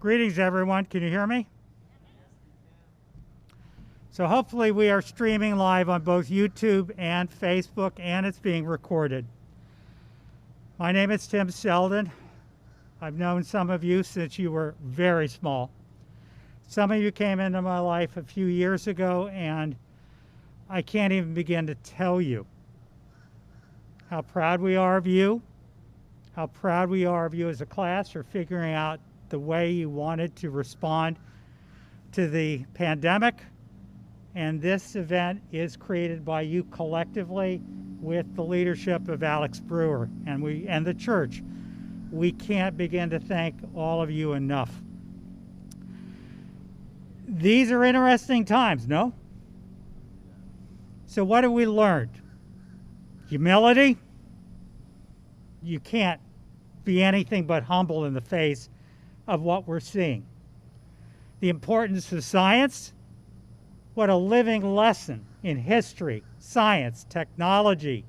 Greetings, everyone. Can you hear me? So hopefully we are streaming live on both YouTube and Facebook, and it's being recorded. My name is Tim Selden. I've known some of you since you were very small. Some of you came into my life a few years ago, and I can't even begin to tell you how proud we are of you, how proud we are of you as a class for figuring out the way you wanted to respond to the pandemic. And this event is created by you collectively with the leadership of Alex Brewer and the church. We can't begin to thank all of you enough. These are interesting times, no? So what have we learned? Humility. You can't be anything but humble in the face of what we're seeing. The importance of science. What a living lesson in history, science, technology,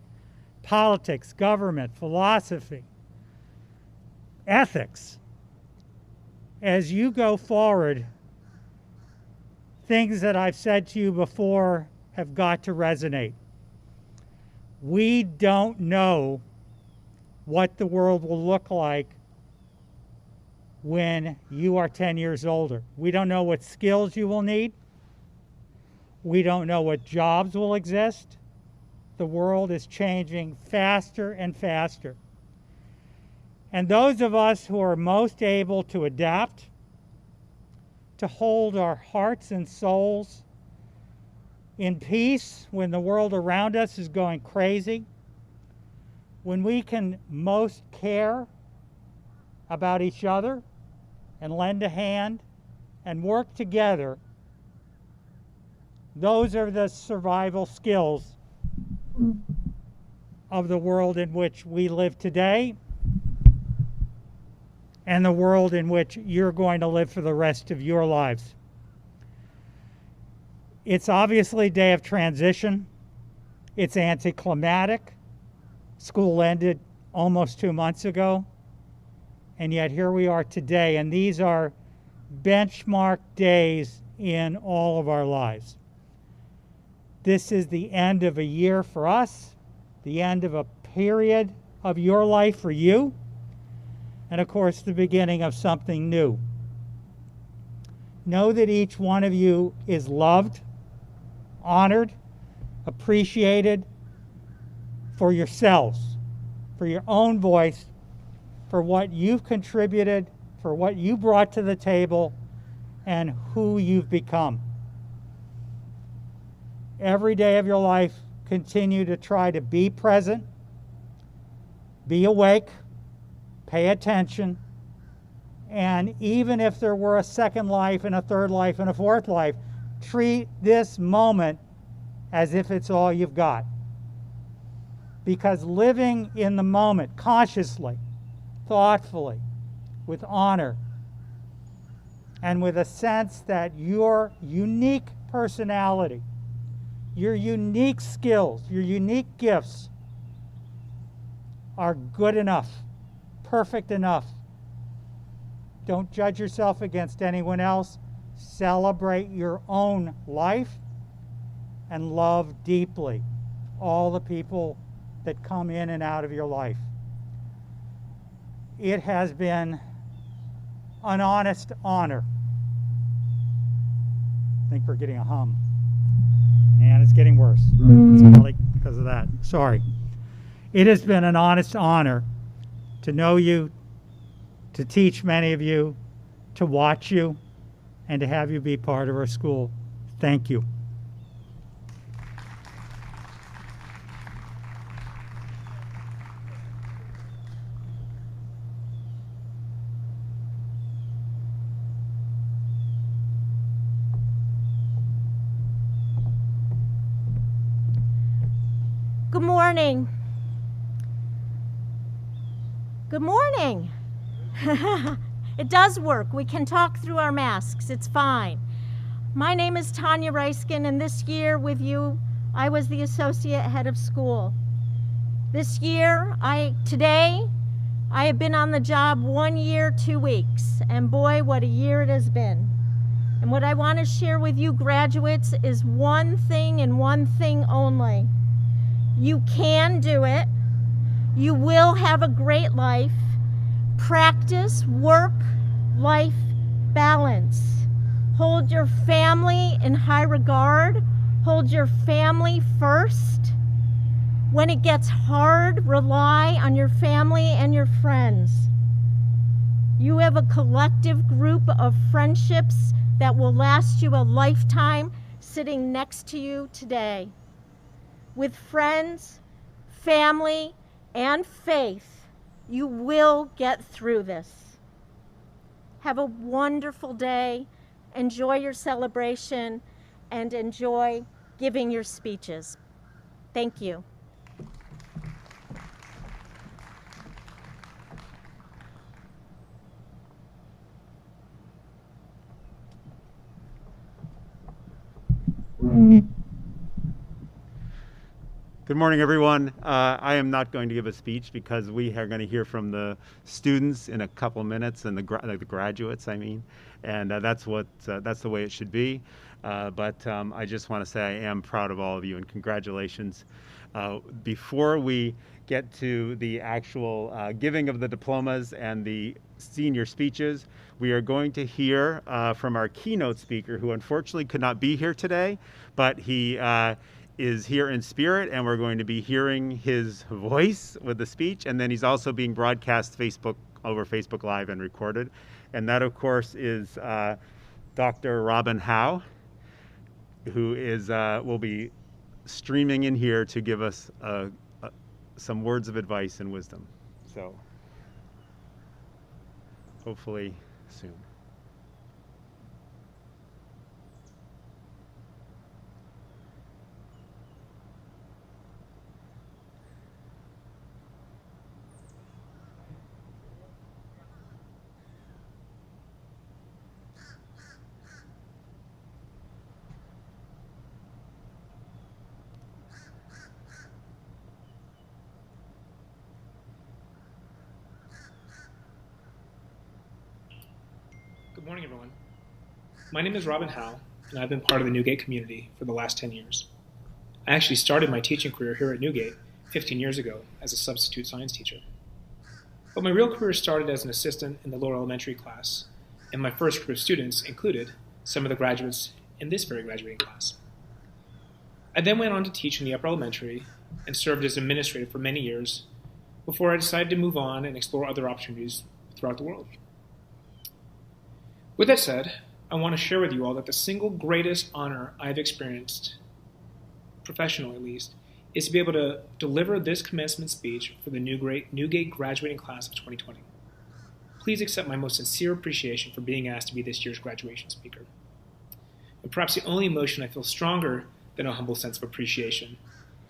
politics, government, philosophy, ethics. As you go forward, things that I've said to you before have got to resonate. We don't know what the world will look like when you are 10 years older. We don't know what skills you will need. We don't know what jobs will exist. The world is changing faster and faster. And those of us who are most able to adapt, to hold our hearts and souls in peace when the world around us is going crazy, when we can most care about each other and lend a hand and work together, those are the survival skills of the world in which we live today and the world in which you're going to live for the rest of your lives. It's obviously a day of transition. It's anticlimactic. School ended almost 2 months ago, and yet here we are today, and these are benchmark days in all of our lives. This is the end of a year for us, the end of a period of your life for you, and of course the beginning of something new. Know that each one of you is loved, honored, appreciated for yourselves, for your own voice, for what you've contributed, for what you brought to the table, and who you've become. Every day of your life, continue to try to be present, be awake, pay attention, and even if there were a second life and a third life and a fourth life, treat this moment as if it's all you've got. Because living in the moment, consciously, thoughtfully, with honor, and with a sense that your unique personality, your unique skills, your unique gifts are good enough, perfect enough. Don't judge yourself against anyone else. Celebrate your own life and love deeply all the people that come in and out of your life. It has been an honest honor. I think we're getting a hum. And it's getting worse. It's probably because of that. Sorry. It has been an honest honor to know you, to teach many of you, to watch you, and to have you be part of our school. Thank you. Good morning. Good morning. It does work. We can talk through our masks. It's fine. My name is Tanya Reiskin, and this year with you, I was the associate head of school. This year, today, I have been on the job 1 year, 2 weeks, and boy, what a year it has been. And what I want to share with you graduates is one thing and one thing only. You can do it. You will have a great life. Practice, work, life, balance. Hold your family in high regard. Hold your family first. When it gets hard, rely on your family and your friends. You have a collective group of friendships that will last you a lifetime sitting next to you today. With friends, family, and faith, you will get through this. Have a wonderful day. Enjoy your celebration and enjoy giving your speeches. Thank you. Good morning, everyone. I am not going to give a speech because we are going to hear from the students in a couple minutes, and the graduates, I mean, and that's the way it should be. But I just want to say I am proud of all of you and congratulations. Before we get to the actual giving of the diplomas and the senior speeches, we are going to hear from our keynote speaker, who unfortunately could not be here today, but he is here in spirit, and we're going to be hearing his voice with the speech, and then he's also being broadcast over Facebook Live and recorded. And that, of course, is Dr. Robin Howe, who will be streaming in here to give us some words of advice and wisdom. So hopefully soon. Good morning, everyone. My name is Robin Howe, and I've been part of the NewGate community for the last 10 years. I actually started my teaching career here at NewGate 15 years ago as a substitute science teacher. But my real career started as an assistant in the lower elementary class, and my first group of students included some of the graduates in this very graduating class. I then went on to teach in the upper elementary and served as administrator for many years before I decided to move on and explore other opportunities throughout the world. With that said, I want to share with you all that the single greatest honor I've experienced, professionally at least, is to be able to deliver this commencement speech for the NewGate graduating class of 2020. Please accept my most sincere appreciation for being asked to be this year's graduation speaker. And perhaps the only emotion I feel stronger than a humble sense of appreciation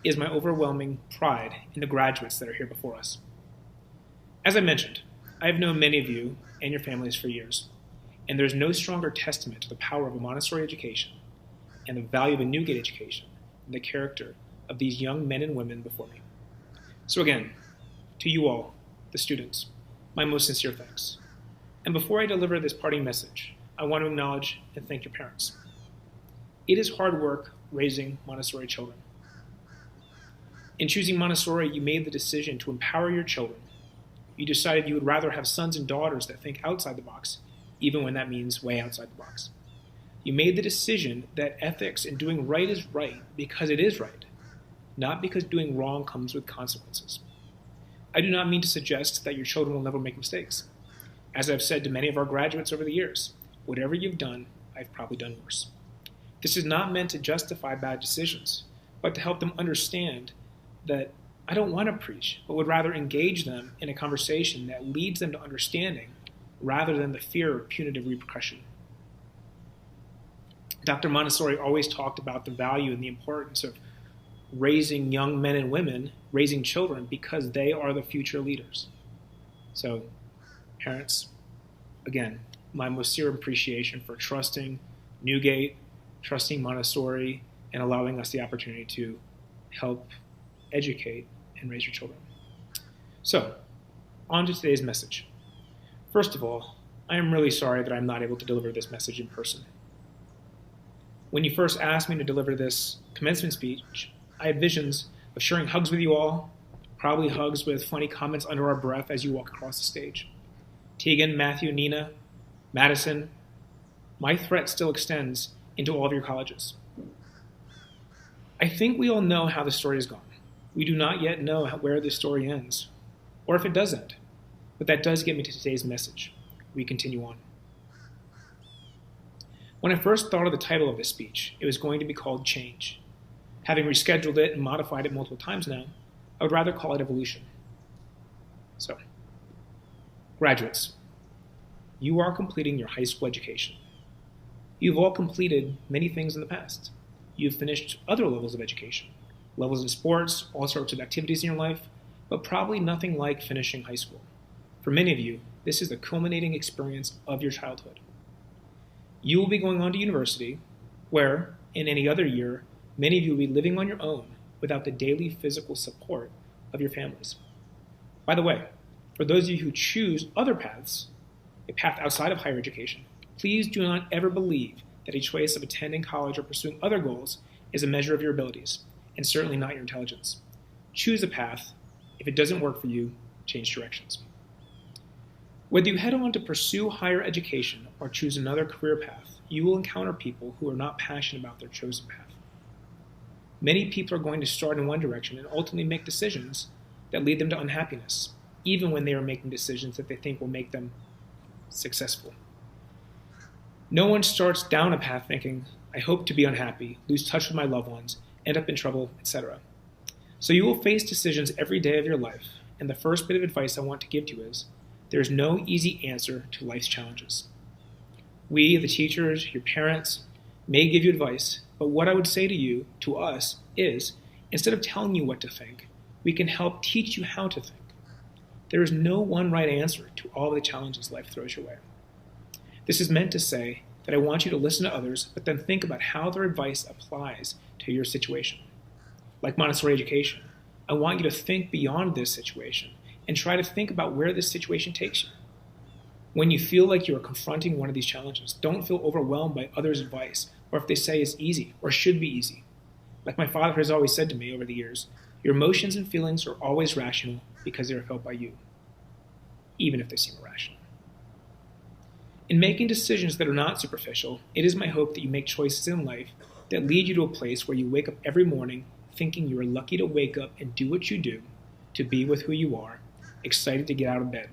is my overwhelming pride in the graduates that are here before us. As I mentioned, I have known many of you and your families for years. And there's no stronger testament to the power of a Montessori education and the value of a NewGate education than the character of these young men and women before me. So again, to you all, the students, my most sincere thanks. And before I deliver this parting message, I want to acknowledge and thank your parents. It is hard work raising Montessori children. In choosing Montessori, you made the decision to empower your children. You decided you would rather have sons and daughters that think outside the box, even when that means way outside the box. You made the decision that ethics and doing right is right because it is right, not because doing wrong comes with consequences. I do not mean to suggest that your children will never make mistakes. As I've said to many of our graduates over the years, whatever you've done, I've probably done worse. This is not meant to justify bad decisions, but to help them understand that I don't want to preach, but would rather engage them in a conversation that leads them to understanding rather than the fear of punitive repercussion. Dr. Montessori always talked about the value and the importance of raising young men and women, raising children, because they are the future leaders. So, parents, again, my most sincere appreciation for trusting NewGate, trusting Montessori, and allowing us the opportunity to help educate and raise your children. So, On to today's message. First of all, I am really sorry that I'm not able to deliver this message in person. When you first asked me to deliver this commencement speech, I had visions of sharing hugs with you all, probably hugs with funny comments under our breath as you walk across the stage. Tegan, Matthew, Nina, Madison, my threat still extends into all of your colleges. I think we all know how the story has gone. We do not yet know where this story ends, or if it does end. But that does get me to today's message. We continue on. When I first thought of the title of this speech, it was going to be called Change. Having rescheduled it and modified it multiple times now, I would rather call it Evolution. So, graduates, you are completing your high school education. You've all completed many things in the past. You've finished other levels of education, levels in sports, all sorts of activities in your life, but probably nothing like finishing high school. For many of you, this is the culminating experience of your childhood. You will be going on to university, where, in any other year, many of you will be living on your own without the daily physical support of your families. By the way, for those of you who choose other paths, a path outside of higher education, please do not ever believe that a choice of attending college or pursuing other goals is a measure of your abilities, and certainly not your intelligence. Choose a path. If it doesn't work for you, change directions. Whether you head on to pursue higher education or choose another career path, you will encounter people who are not passionate about their chosen path. Many people are going to start in one direction and ultimately make decisions that lead them to unhappiness, even when they are making decisions that they think will make them successful. No one starts down a path thinking, I hope to be unhappy, lose touch with my loved ones, end up in trouble, etc. So you will face decisions every day of your life, and the first bit of advice I want to give to you is, there is no easy answer to life's challenges. We, the teachers, your parents, may give you advice, but what I would say to you, to us, is, instead of telling you what to think, we can help teach you how to think. There is no one right answer to all the challenges life throws your way. This is meant to say that I want you to listen to others, but then think about how their advice applies to your situation. Like Montessori education, I want you to think beyond this situation and try to think about where this situation takes you. When you feel like you are confronting one of these challenges, don't feel overwhelmed by others' advice, or if they say it's easy or should be easy. Like my father has always said to me over the years, your emotions and feelings are always rational because they are felt by you, even if they seem irrational. In making decisions that are not superficial, it is my hope that you make choices in life that lead you to a place where you wake up every morning thinking you are lucky to wake up and do what you do, to be with who you are, excited to get out of bed.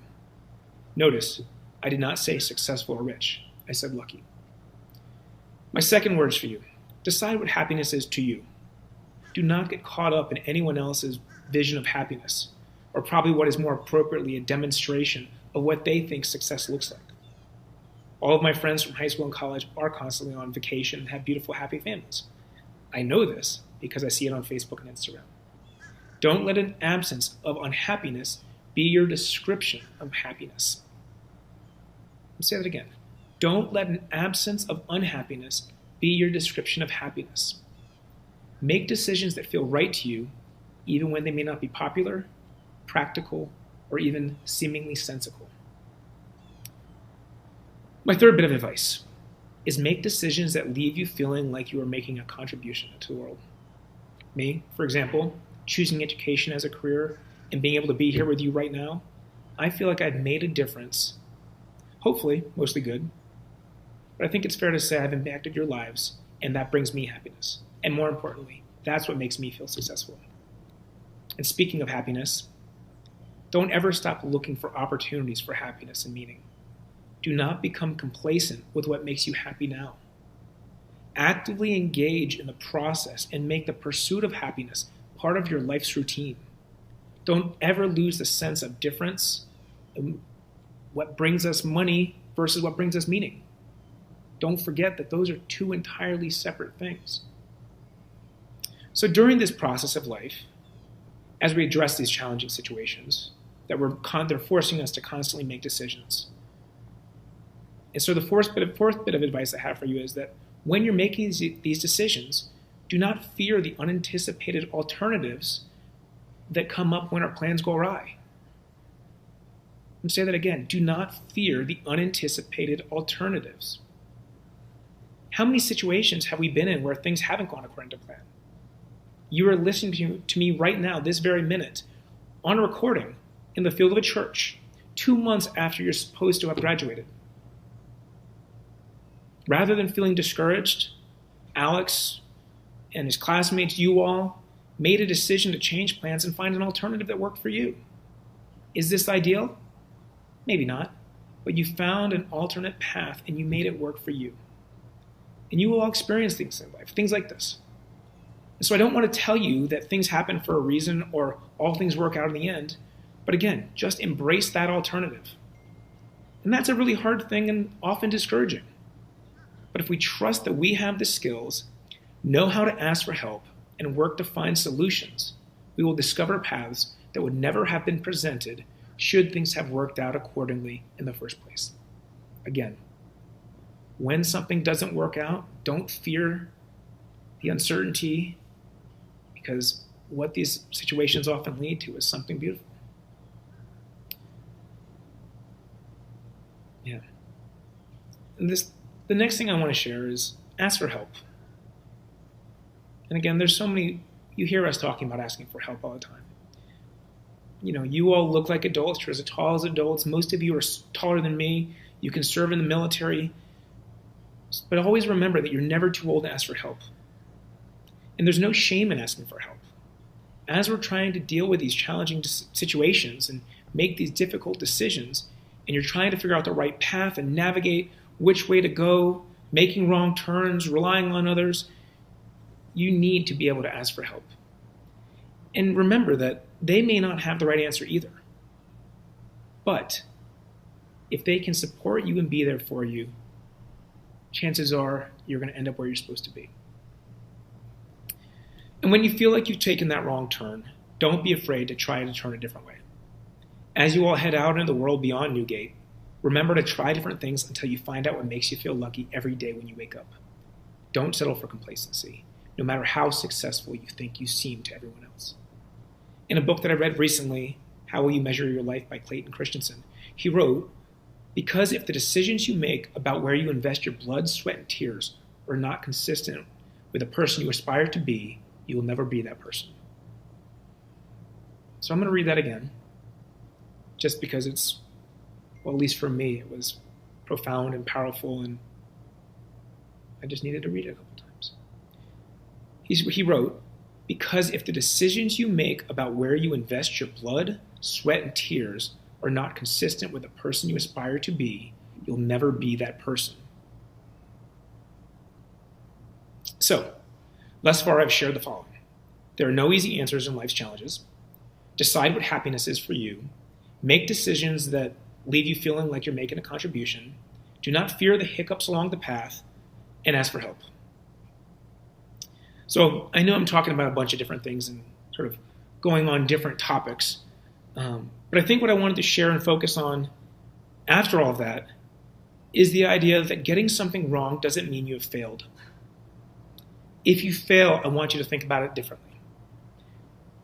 Notice, I did not say successful or rich. I said lucky. My second word is for you. Decide what happiness is to you. Do not get caught up in anyone else's vision of happiness, or probably what is more appropriately a demonstration of what they think success looks like. All of my friends from high school and college are constantly on vacation and have beautiful, happy families. I know this because I see it on Facebook and Instagram. Don't let an absence of unhappiness be your description of happiness. Let's say that again. Don't let an absence of unhappiness be your description of happiness. Make decisions that feel right to you, even when they may not be popular, practical, or even seemingly sensible. My third bit of advice is make decisions that leave you feeling like you are making a contribution to the world. Me, for example, choosing education as a career and being able to be here with you right now, I feel like I've made a difference, hopefully mostly good, but I think it's fair to say I've impacted your lives, and that brings me happiness. And more importantly, that's what makes me feel successful. And speaking of happiness, don't ever stop looking for opportunities for happiness and meaning. Do not become complacent with what makes you happy now. Actively engage in the process and make the pursuit of happiness part of your life's routine. Don't ever lose the sense of difference in what brings us money versus what brings us meaning. Don't forget that those are two entirely separate things. So during this process of life, as we address these challenging situations, they're forcing us to constantly make decisions. And so the fourth bit of advice I have for you is that when you're making these decisions, do not fear the unanticipated alternatives that come up when our plans go awry. Let me say that again. Do not fear the unanticipated alternatives. How many situations have we been in where things haven't gone according to plan? You are listening to me right now, this very minute, on a recording in the field of a church, 2 months after you're supposed to have graduated. Rather than feeling discouraged, Alex and his classmates, you all, made a decision to change plans and find an alternative that worked for you. Is this ideal? Maybe not, but you found an alternate path and you made it work for you. And you will all experience things in life, things like this. And so I don't want to tell you that things happen for a reason or all things work out in the end, but again, just embrace that alternative. And that's a really hard thing and often discouraging. But if we trust that we have the skills, know how to ask for help, and work to find solutions, we will discover paths that would never have been presented should things have worked out accordingly in the first place. Again, when something doesn't work out, don't fear the uncertainty, because what these situations often lead to is something beautiful. Yeah. And the next thing I want to share is ask for help. And again, there's so many, you hear us talking about asking for help all the time. You know, you all look like adults, you're as tall as adults. Most of you are taller than me. You can serve in the military. But always remember that you're never too old to ask for help. And there's no shame in asking for help. As we're trying to deal with these challenging situations and make these difficult decisions, and you're trying to figure out the right path and navigate which way to go, making wrong turns, relying on others, you need to be able to ask for help. And remember that they may not have the right answer either. But if they can support you and be there for you, chances are you're going to end up where you're supposed to be. And when you feel like you've taken that wrong turn, don't be afraid to try to turn a different way. As you all head out into the world beyond NewGate, remember to try different things until you find out what makes you feel lucky every day when you wake up. Don't settle for complacency, no matter how successful you think you seem to everyone else. In a book that I read recently, How Will You Measure Your Life by Clayton Christensen, he wrote, because if the decisions you make about where you invest your blood, sweat, and tears are not consistent with the person you aspire to be, you will never be that person. So I'm going to read that again, just because it's, well, at least for me, it was profound and powerful, and I just needed to read it a couple times. He wrote, because if the decisions you make about where you invest your blood, sweat, and tears are not consistent with the person you aspire to be, you'll never be that person. So, thus far I've shared the following. There are no easy answers in life's challenges. Decide what happiness is for you. Make decisions that leave you feeling like you're making a contribution. Do not fear the hiccups along the path, and ask for help. So I know I'm talking about a bunch of different things and sort of going on different topics, but I think what I wanted to share and focus on after all of that is the idea that getting something wrong doesn't mean you have failed. If you fail, I want you to think about it differently.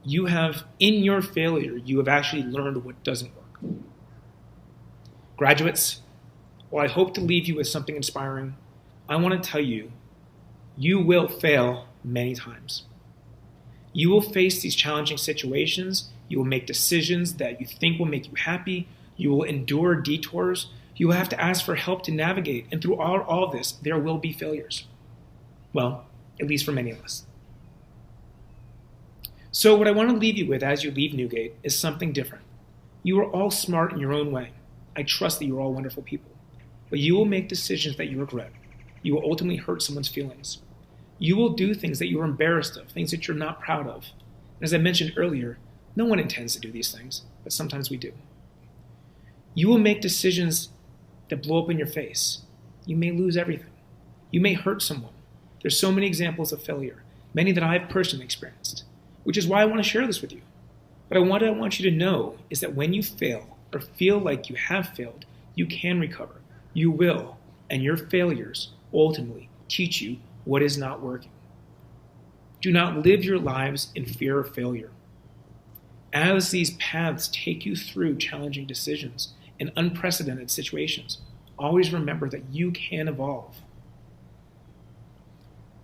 You have, in your failure, you have actually learned what doesn't work. Graduates, while I hope to leave you with something inspiring, I want to tell you, you will fail many times. You will face these challenging situations. You will make decisions that you think will make you happy. You will endure detours. You will have to ask for help to navigate. And through all of this, there will be failures. Well, at least for many of us. So what I want to leave you with as you leave NewGate is something different. You are all smart in your own way. I trust that you're all wonderful people. But you will make decisions that you regret. You will ultimately hurt someone's feelings. You will do things that you're embarrassed of, things that you're not proud of. And as I mentioned earlier, no one intends to do these things, but sometimes we do. You will make decisions that blow up in your face. You may lose everything. You may hurt someone. There's so many examples of failure, many that I've personally experienced, which is why I want to share this with you. But what I want you to know is that when you fail or feel like you have failed, you can recover. You will, and your failures ultimately teach you what is not working. Do not live your lives in fear of failure. As these paths take you through challenging decisions in unprecedented situations. Always remember that you can evolve.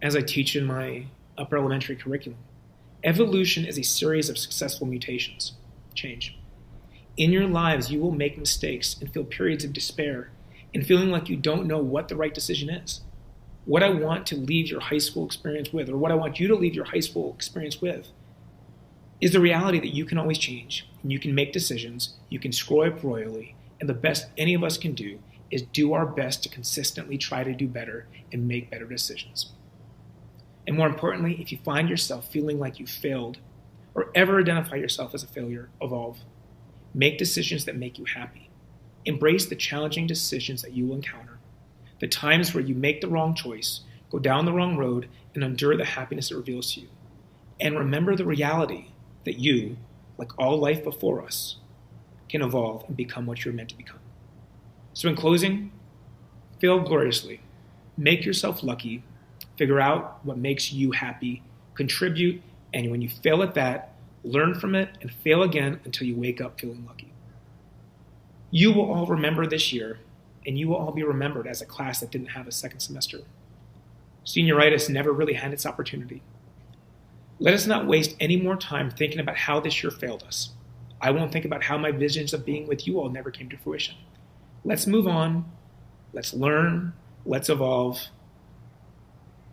As I teach in my upper elementary curriculum, evolution is a series of successful mutations, change. In your lives, you will make mistakes and feel periods of despair and feeling like you don't know what the right decision is. What I want to leave your high school experience with, or what I want you to leave your high school experience with, is the reality that you can always change, and you can make decisions, you can screw up royally, and the best any of us can do is do our best to consistently try to do better and make better decisions. And more importantly, if you find yourself feeling like you failed, or ever identify yourself as a failure, evolve. Make decisions that make you happy. Embrace the challenging decisions that you will encounter, the times where you make the wrong choice, go down the wrong road, and endure the happiness it reveals to you. And remember the reality that you, like all life before us, can evolve and become what you're meant to become. So in closing, fail gloriously. Make yourself lucky. Figure out what makes you happy. Contribute. And when you fail at that, learn from it and fail again until you wake up feeling lucky. You will all remember this year, and you will all be remembered as a class that didn't have a second semester. Senioritis never really had its opportunity. Let us not waste any more time thinking about how this year failed us. I won't think about how my visions of being with you all never came to fruition. Let's move on. Let's learn. Let's evolve.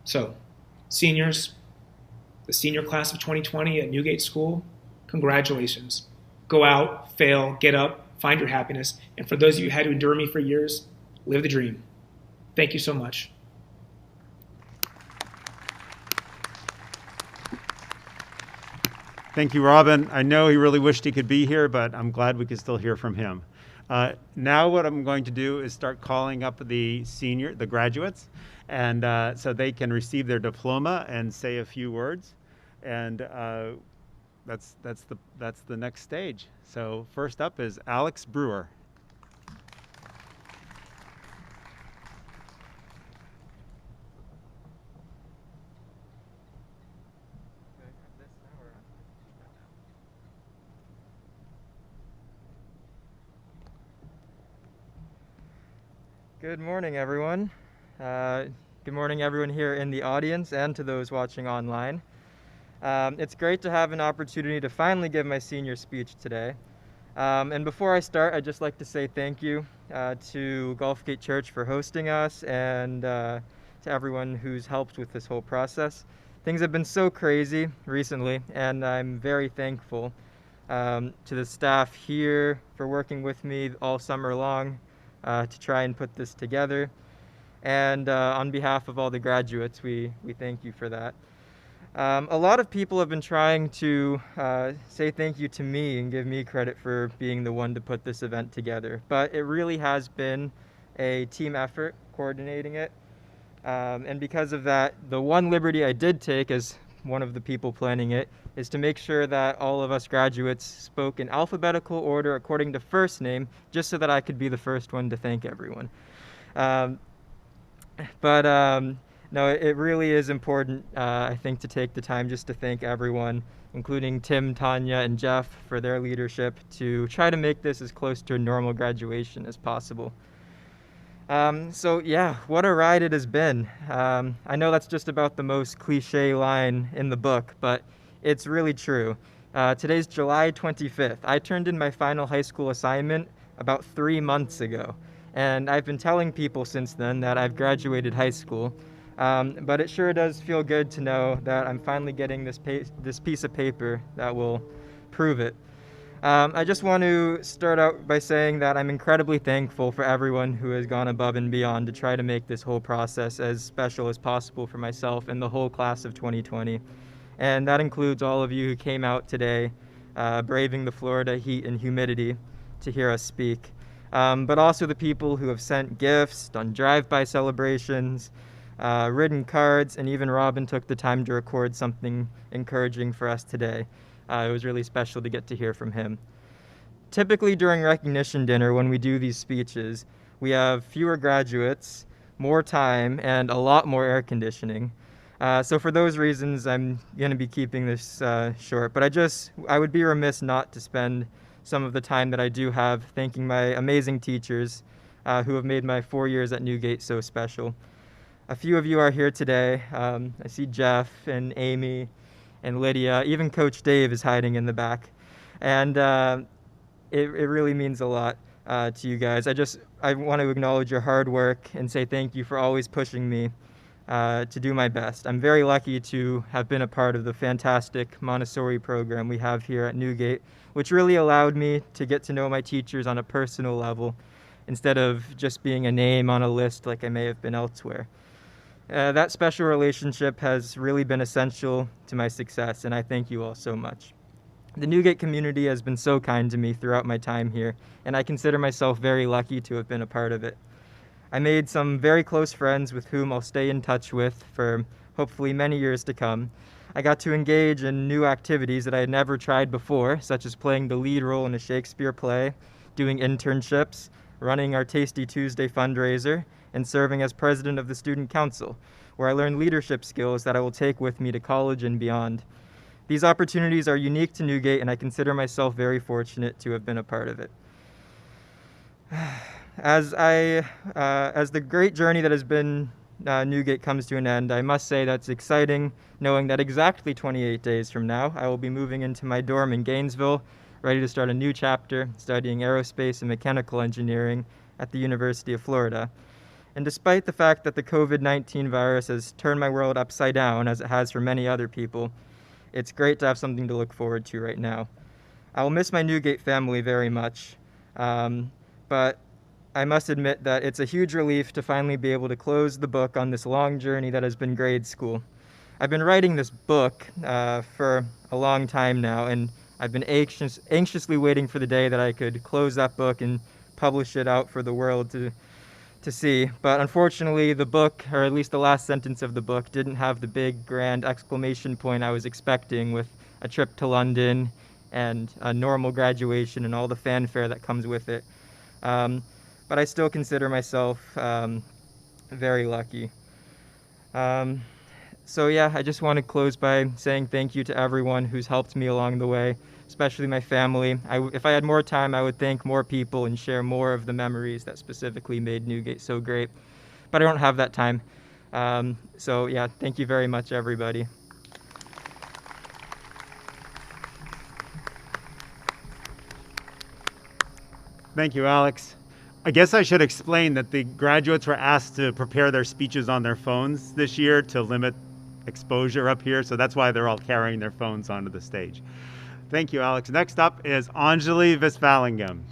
So, seniors, the senior class of 2020 at NewGate School, congratulations. Go out, fail, get up, find your happiness. And for those of you who had to endure me for years, live the dream. Thank you so much. Thank you, Robin. I know he really wished he could be here, but I'm glad we could still hear from him. Now what I'm going to do is start calling up the graduates, and so they can receive their diploma and say a few words. And that's the next stage. So first up is Alex Brewer. Good morning, everyone. Good morning, everyone here in the audience and to those watching online. It's great to have an opportunity to finally give my senior speech today. And before I start, I'd just like to say thank you to Gulfgate Church for hosting us and to everyone who's helped with this whole process. Things have been so crazy recently, and I'm very thankful to the staff here for working with me all summer long to try and put this together. And on behalf of all the graduates, we thank you for that. A lot of people have been trying to say thank you to me and give me credit for being the one to put this event together, but it really has been a team effort coordinating it. And because of that, the one liberty I did take as one of the people planning it is to make sure that all of us graduates spoke in alphabetical order according to first name, just so that I could be the first one to thank everyone. No, it really is important, I think, to take the time just to thank everyone, including Tim, Tanya, and Jeff for their leadership to try to make this as close to a normal graduation as possible. So yeah, what a ride it has been. I know that's just about the most cliche line in the book, but it's really true. Today's July 25th. I turned in my final high school assignment about 3 months ago, and I've been telling people since then that I've graduated high school. But it sure does feel good to know that I'm finally getting this piece of paper that will prove it. I just want to start out by saying that I'm incredibly thankful for everyone who has gone above and beyond to try to make this whole process as special as possible for myself and the whole class of 2020. And that includes all of you who came out today, braving the Florida heat and humidity to hear us speak. But also the people who have sent gifts, done drive-by celebrations, written cards, and even Robin took the time to record something encouraging for us today. It was really special to get to hear from him. Typically during recognition dinner, when we do these speeches, we have fewer graduates, more time, and a lot more air conditioning. So for those reasons, I'm going to be keeping this short. But I would be remiss not to spend some of the time that I do have thanking my amazing teachers who have made my 4 years at NewGate so special. A few of you are here today. I see Jeff and Amy and Lydia. Even Coach Dave is hiding in the back. And it really means a lot to you guys. I want to acknowledge your hard work and say thank you for always pushing me to do my best. I'm very lucky to have been a part of the fantastic Montessori program we have here at NewGate, which really allowed me to get to know my teachers on a personal level instead of just being a name on a list like I may have been elsewhere. That special relationship has really been essential to my success, and I thank you all so much. The NewGate community has been so kind to me throughout my time here, and I consider myself very lucky to have been a part of it. I made some very close friends with whom I'll stay in touch with for hopefully many years to come. I got to engage in new activities that I had never tried before, such as playing the lead role in a Shakespeare play, doing internships, running our Tasty Tuesday fundraiser, and serving as president of the student council, where I learned leadership skills that I will take with me to college and beyond. These opportunities are unique to NewGate, and I consider myself very fortunate to have been a part of it. As the great journey that has been NewGate comes to an end, I must say that's exciting, knowing that exactly 28 days from now, I will be moving into my dorm in Gainesville, ready to start a new chapter, studying aerospace and mechanical engineering at the University of Florida. And despite the fact that the COVID-19 virus has turned my world upside down, as it has for many other people, it's great to have something to look forward to right now. I will miss my NewGate family very much, but I must admit that it's a huge relief to finally be able to close the book on this long journey that has been grade school. I've been writing this book for a long time now, and I've been anxiously waiting for the day that I could close that book and publish it out for the world to see. But unfortunately, the book, or at least the last sentence of the book, didn't have the big grand exclamation point I was expecting with a trip to London and a normal graduation and all the fanfare that comes with it. But I still consider myself very lucky. So yeah, I just want to close by saying thank you to everyone who's helped me along the way, especially my family. If I had more time, I would thank more people and share more of the memories that specifically made NewGate so great. But I don't have that time. So yeah, thank you very much, everybody. Thank you, Alex. I guess I should explain that the graduates were asked to prepare their speeches on their phones this year to limit exposure up here, so that's why they're all carrying their phones onto the stage. Thank you, Alex. Next up is Anjali Visvalingam.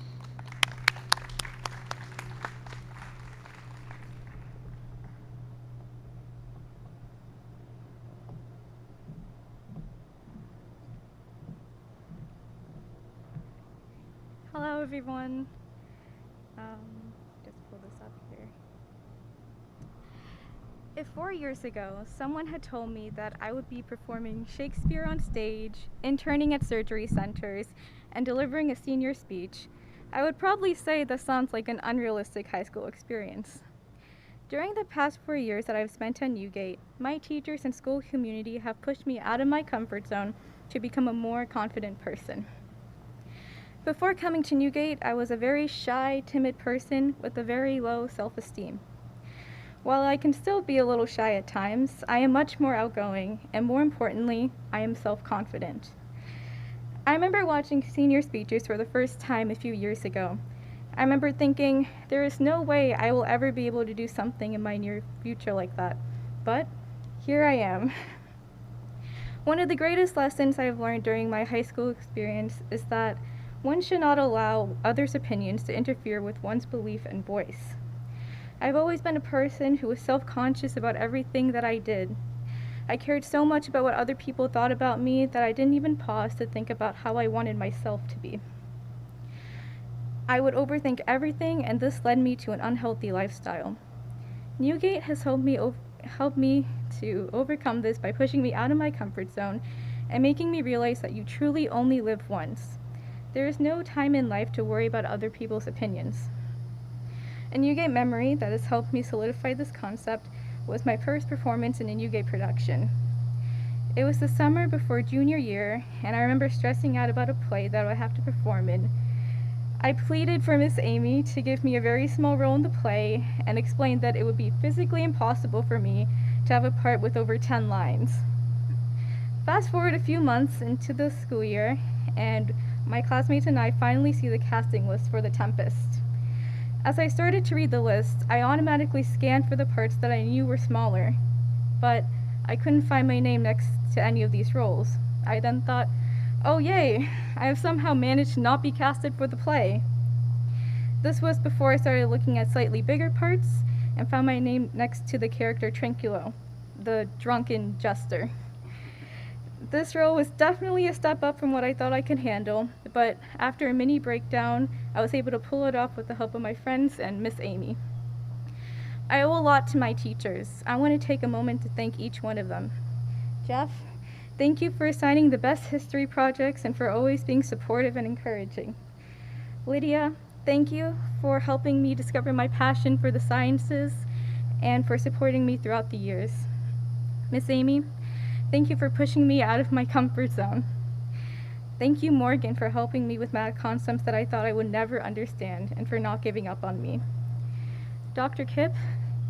Hello, everyone. Just pull this up here. If 4 years ago, someone had told me that I would be performing Shakespeare on stage, interning at surgery centers, and delivering a senior speech, I would probably say this sounds like an unrealistic high school experience. During the past 4 years that I've spent at NewGate, my teachers and school community have pushed me out of my comfort zone to become a more confident person. Before coming to NewGate, I was a very shy, timid person with a very low self-esteem. While I can still be a little shy at times, I am much more outgoing, and more importantly, I am self-confident. I remember watching senior speeches for the first time a few years ago. I remember thinking, there is no way I will ever be able to do something in my near future like that. But here I am. One of the greatest lessons I have learned during my high school experience is that one should not allow others' opinions to interfere with one's belief and voice. I've always been a person who was self-conscious about everything that I did. I cared so much about what other people thought about me that I didn't even pause to think about how I wanted myself to be. I would overthink everything, and this led me to an unhealthy lifestyle. NewGate has helped me to overcome this by pushing me out of my comfort zone and making me realize that you truly only live once. There is no time in life to worry about other people's opinions. A NewGate memory that has helped me solidify this concept was my first performance in a NewGate production. It was the summer before junior year, and I remember stressing out about a play that I would have to perform in. I pleaded for Miss Amy to give me a very small role in the play and explained that it would be physically impossible for me to have a part with over 10 lines. Fast forward a few months into the school year, and my classmates and I finally see the casting list for the Tempest. As I started to read the list, I automatically scanned for the parts that I knew were smaller, but I couldn't find my name next to any of these roles. I then thought, oh yay, I have somehow managed to not be casted for the play. This was before I started looking at slightly bigger parts and found my name next to the character Tranquillo, the drunken jester. This role was definitely a step up from what I thought I could handle, but after a mini breakdown, I was able to pull it off with the help of my friends and Miss Amy. I owe a lot to my teachers. I want to take a moment to thank each one of them. Jeff, thank you for assigning the best history projects and for always being supportive and encouraging. Lydia, thank you for helping me discover my passion for the sciences and for supporting me throughout the years. Miss Amy, thank you for pushing me out of my comfort zone. Thank you, Morgan, for helping me with math concepts that I thought I would never understand and for not giving up on me. Dr. Kipp,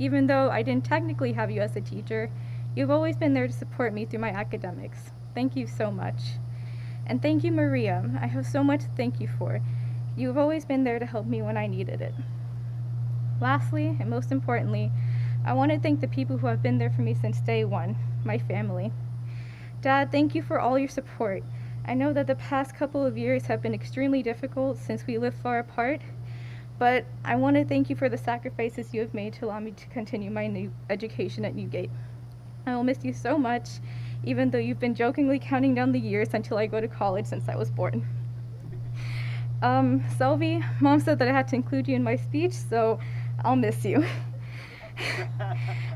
even though I didn't technically have you as a teacher, you've always been there to support me through my academics. Thank you so much. And thank you, Maria. I have so much to thank you for. You've always been there to help me when I needed it. Lastly, and most importantly, I want to thank the people who have been there for me since day one, my family. Dad, thank you for all your support. I know that the past couple of years have been extremely difficult since we live far apart, but I want to thank you for the sacrifices you have made to allow me to continue my new education at NewGate. I will miss you so much, even though you've been jokingly counting down the years until I go to college since I was born. Selby, Mom said that I had to include you in my speech, so I'll miss you.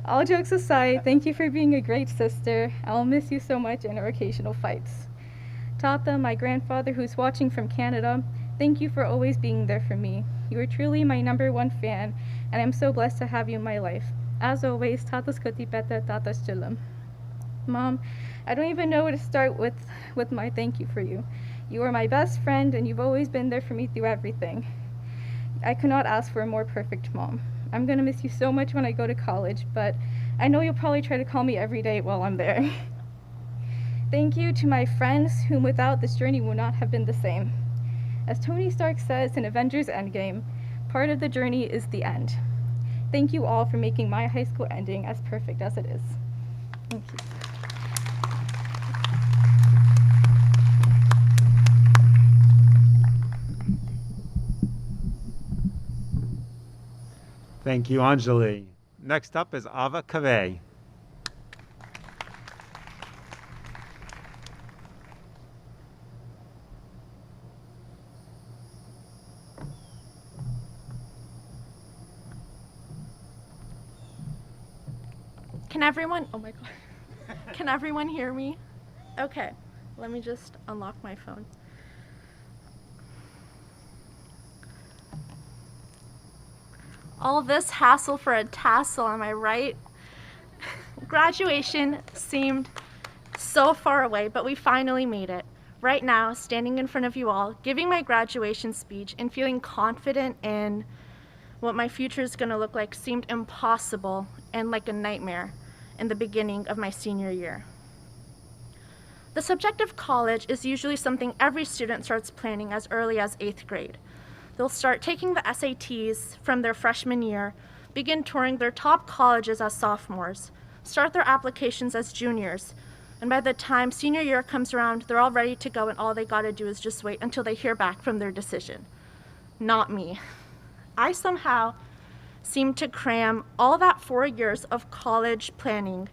All jokes aside, thank you for being a great sister. I'll miss you so much in our occasional fights. Tata, my grandfather who's watching from Canada, thank you for always being there for me. You are truly my #1 fan, and I'm so blessed to have you in my life. As always, Tatas Kutipeta, Tatas Chilam. Mom, I don't even know where to start with my thank you for you. You are my best friend, and you've always been there for me through everything. I could not ask for a more perfect mom. I'm going to miss you so much when I go to college, but I know you'll probably try to call me every day while I'm there. Thank you to my friends, whom without this journey would not have been the same. As Tony Stark says in Avengers Endgame, part of the journey is the end. Thank you all for making my high school ending as perfect as it is. Thank you. Thank you, Anjali. Next up is Ava Kaveh. Can everyone, oh my God, can everyone hear me? Okay, let me just unlock my phone. All this hassle for a tassel, am I right? Graduation seemed so far away, but we finally made it. Right now, standing in front of you all, giving my graduation speech and feeling confident in what my future is gonna look like seemed impossible and like a nightmare in the beginning of my senior year. The subject of college is usually something every student starts planning as early as 8th grade. They'll start taking the SATs from their freshman year, begin touring their top colleges as sophomores, start their applications as juniors, and by the time senior year comes around, they're all ready to go and all they gotta do is just wait until they hear back from their decision. Not me. I somehow seemed to cram all that 4 years of college planning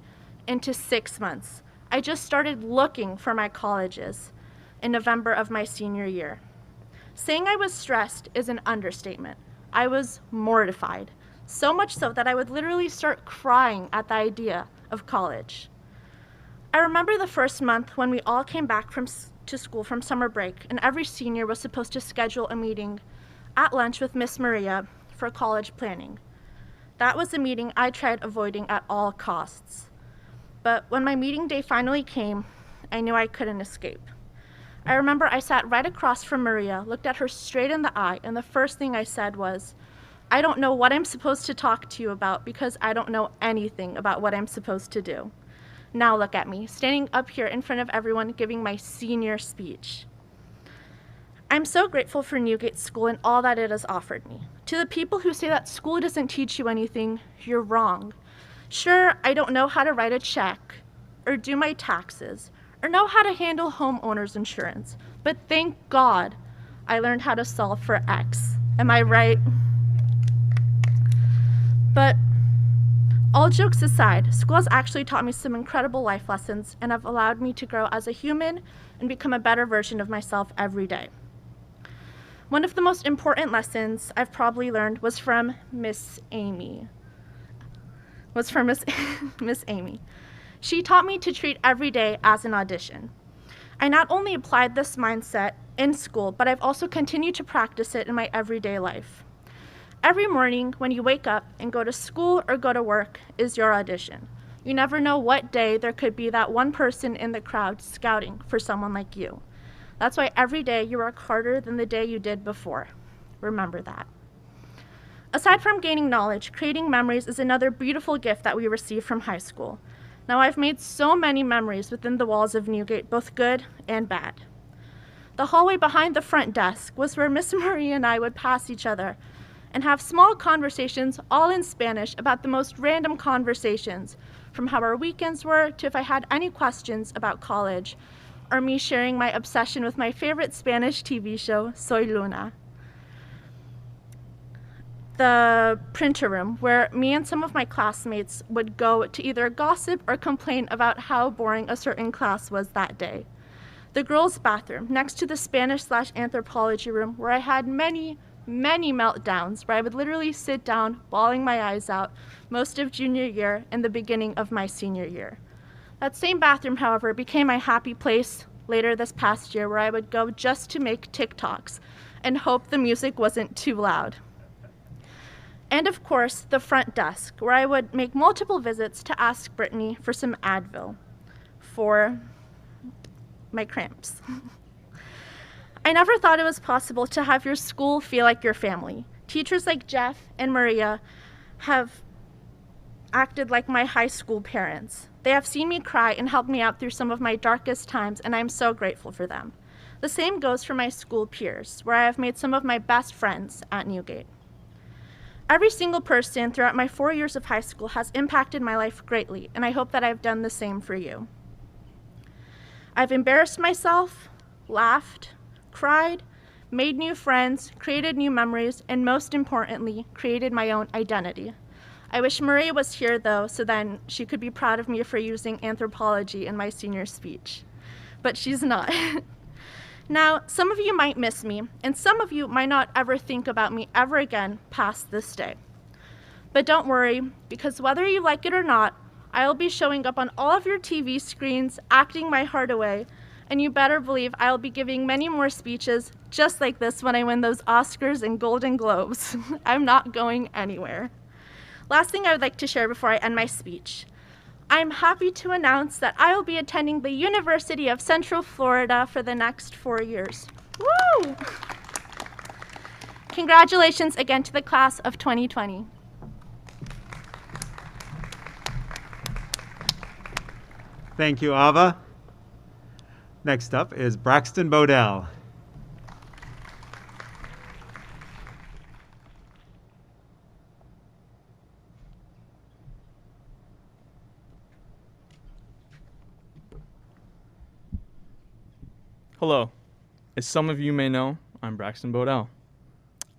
into 6 months. I just started looking for my colleges in November of my senior year. Saying I was stressed is an understatement. I was mortified, so much so that I would literally start crying at the idea of college. I remember the first month when we all came back to school from summer break, and every senior was supposed to schedule a meeting at lunch with Miss Maria for college planning. That was a meeting I tried avoiding at all costs. But when my meeting day finally came, I knew I couldn't escape. I remember I sat right across from Maria, looked at her straight in the eye, and the first thing I said was, "I don't know what I'm supposed to talk to you about because I don't know anything about what I'm supposed to do." Now look at me, standing up here in front of everyone giving my senior speech. I'm so grateful for Newgate School and all that it has offered me. To the people who say that school doesn't teach you anything, you're wrong. Sure, I don't know how to write a check, or do my taxes, or know how to handle homeowners insurance, but thank God I learned how to solve for X. Am I right? But all jokes aside, school has actually taught me some incredible life lessons and have allowed me to grow as a human and become a better version of myself every day. One of the most important lessons I've probably learned was from Miss Amy. Miss Amy. She taught me to treat every day as an audition. I not only applied this mindset in school, but I've also continued to practice it in my everyday life. Every morning when you wake up and go to school or go to work is your audition. You never know what day there could be that one person in the crowd scouting for someone like you. That's why every day you work harder than the day you did before. Remember that. Aside from gaining knowledge, creating memories is another beautiful gift that we receive from high school. Now I've made so many memories within the walls of Newgate, both good and bad. The hallway behind the front desk was where Miss Marie and I would pass each other and have small conversations, all in Spanish, about the most random conversations, from how our weekends were to if I had any questions about college, or me sharing my obsession with my favorite Spanish TV show, Soy Luna. The printer room, where me and some of my classmates would go to either gossip or complain about how boring a certain class was that day. The girls' bathroom, next to the Spanish/anthropology room, where I had many meltdowns, where I would literally sit down, bawling my eyes out, most of junior year and the beginning of my senior year. That same bathroom, however, became my happy place later this past year, where I would go just to make TikToks and hope the music wasn't too loud. And of course, the front desk, where I would make multiple visits to ask Brittany for some Advil for my cramps. I never thought it was possible to have your school feel like your family. Teachers like Jeff and Maria have acted like my high school parents. They have seen me cry and helped me out through some of my darkest times, and I'm so grateful for them. The same goes for my school peers, where I have made some of my best friends at Newgate. Every single person throughout my 4 years of high school has impacted my life greatly, and I hope that I've done the same for you. I've embarrassed myself, laughed, cried, made new friends, created new memories, and most importantly, created my own identity. I wish Maria was here though, so then she could be proud of me for using anthropology in my senior speech. But she's not. Now, some of you might miss me, and some of you might not ever think about me ever again past this day. But don't worry, because whether you like it or not, I'll be showing up on all of your TV screens, acting my heart away, and you better believe I'll be giving many more speeches just like this when I win those Oscars and Golden Globes. I'm not going anywhere. Last thing I would like to share before I end my speech. I'm happy to announce that I will be attending the University of Central Florida for the next 4 years. Woo! Congratulations again to the class of 2020. Thank you, Ava. Next up is Braxton Bodell. Hello. As some of you may know, I'm Braxton Bodell.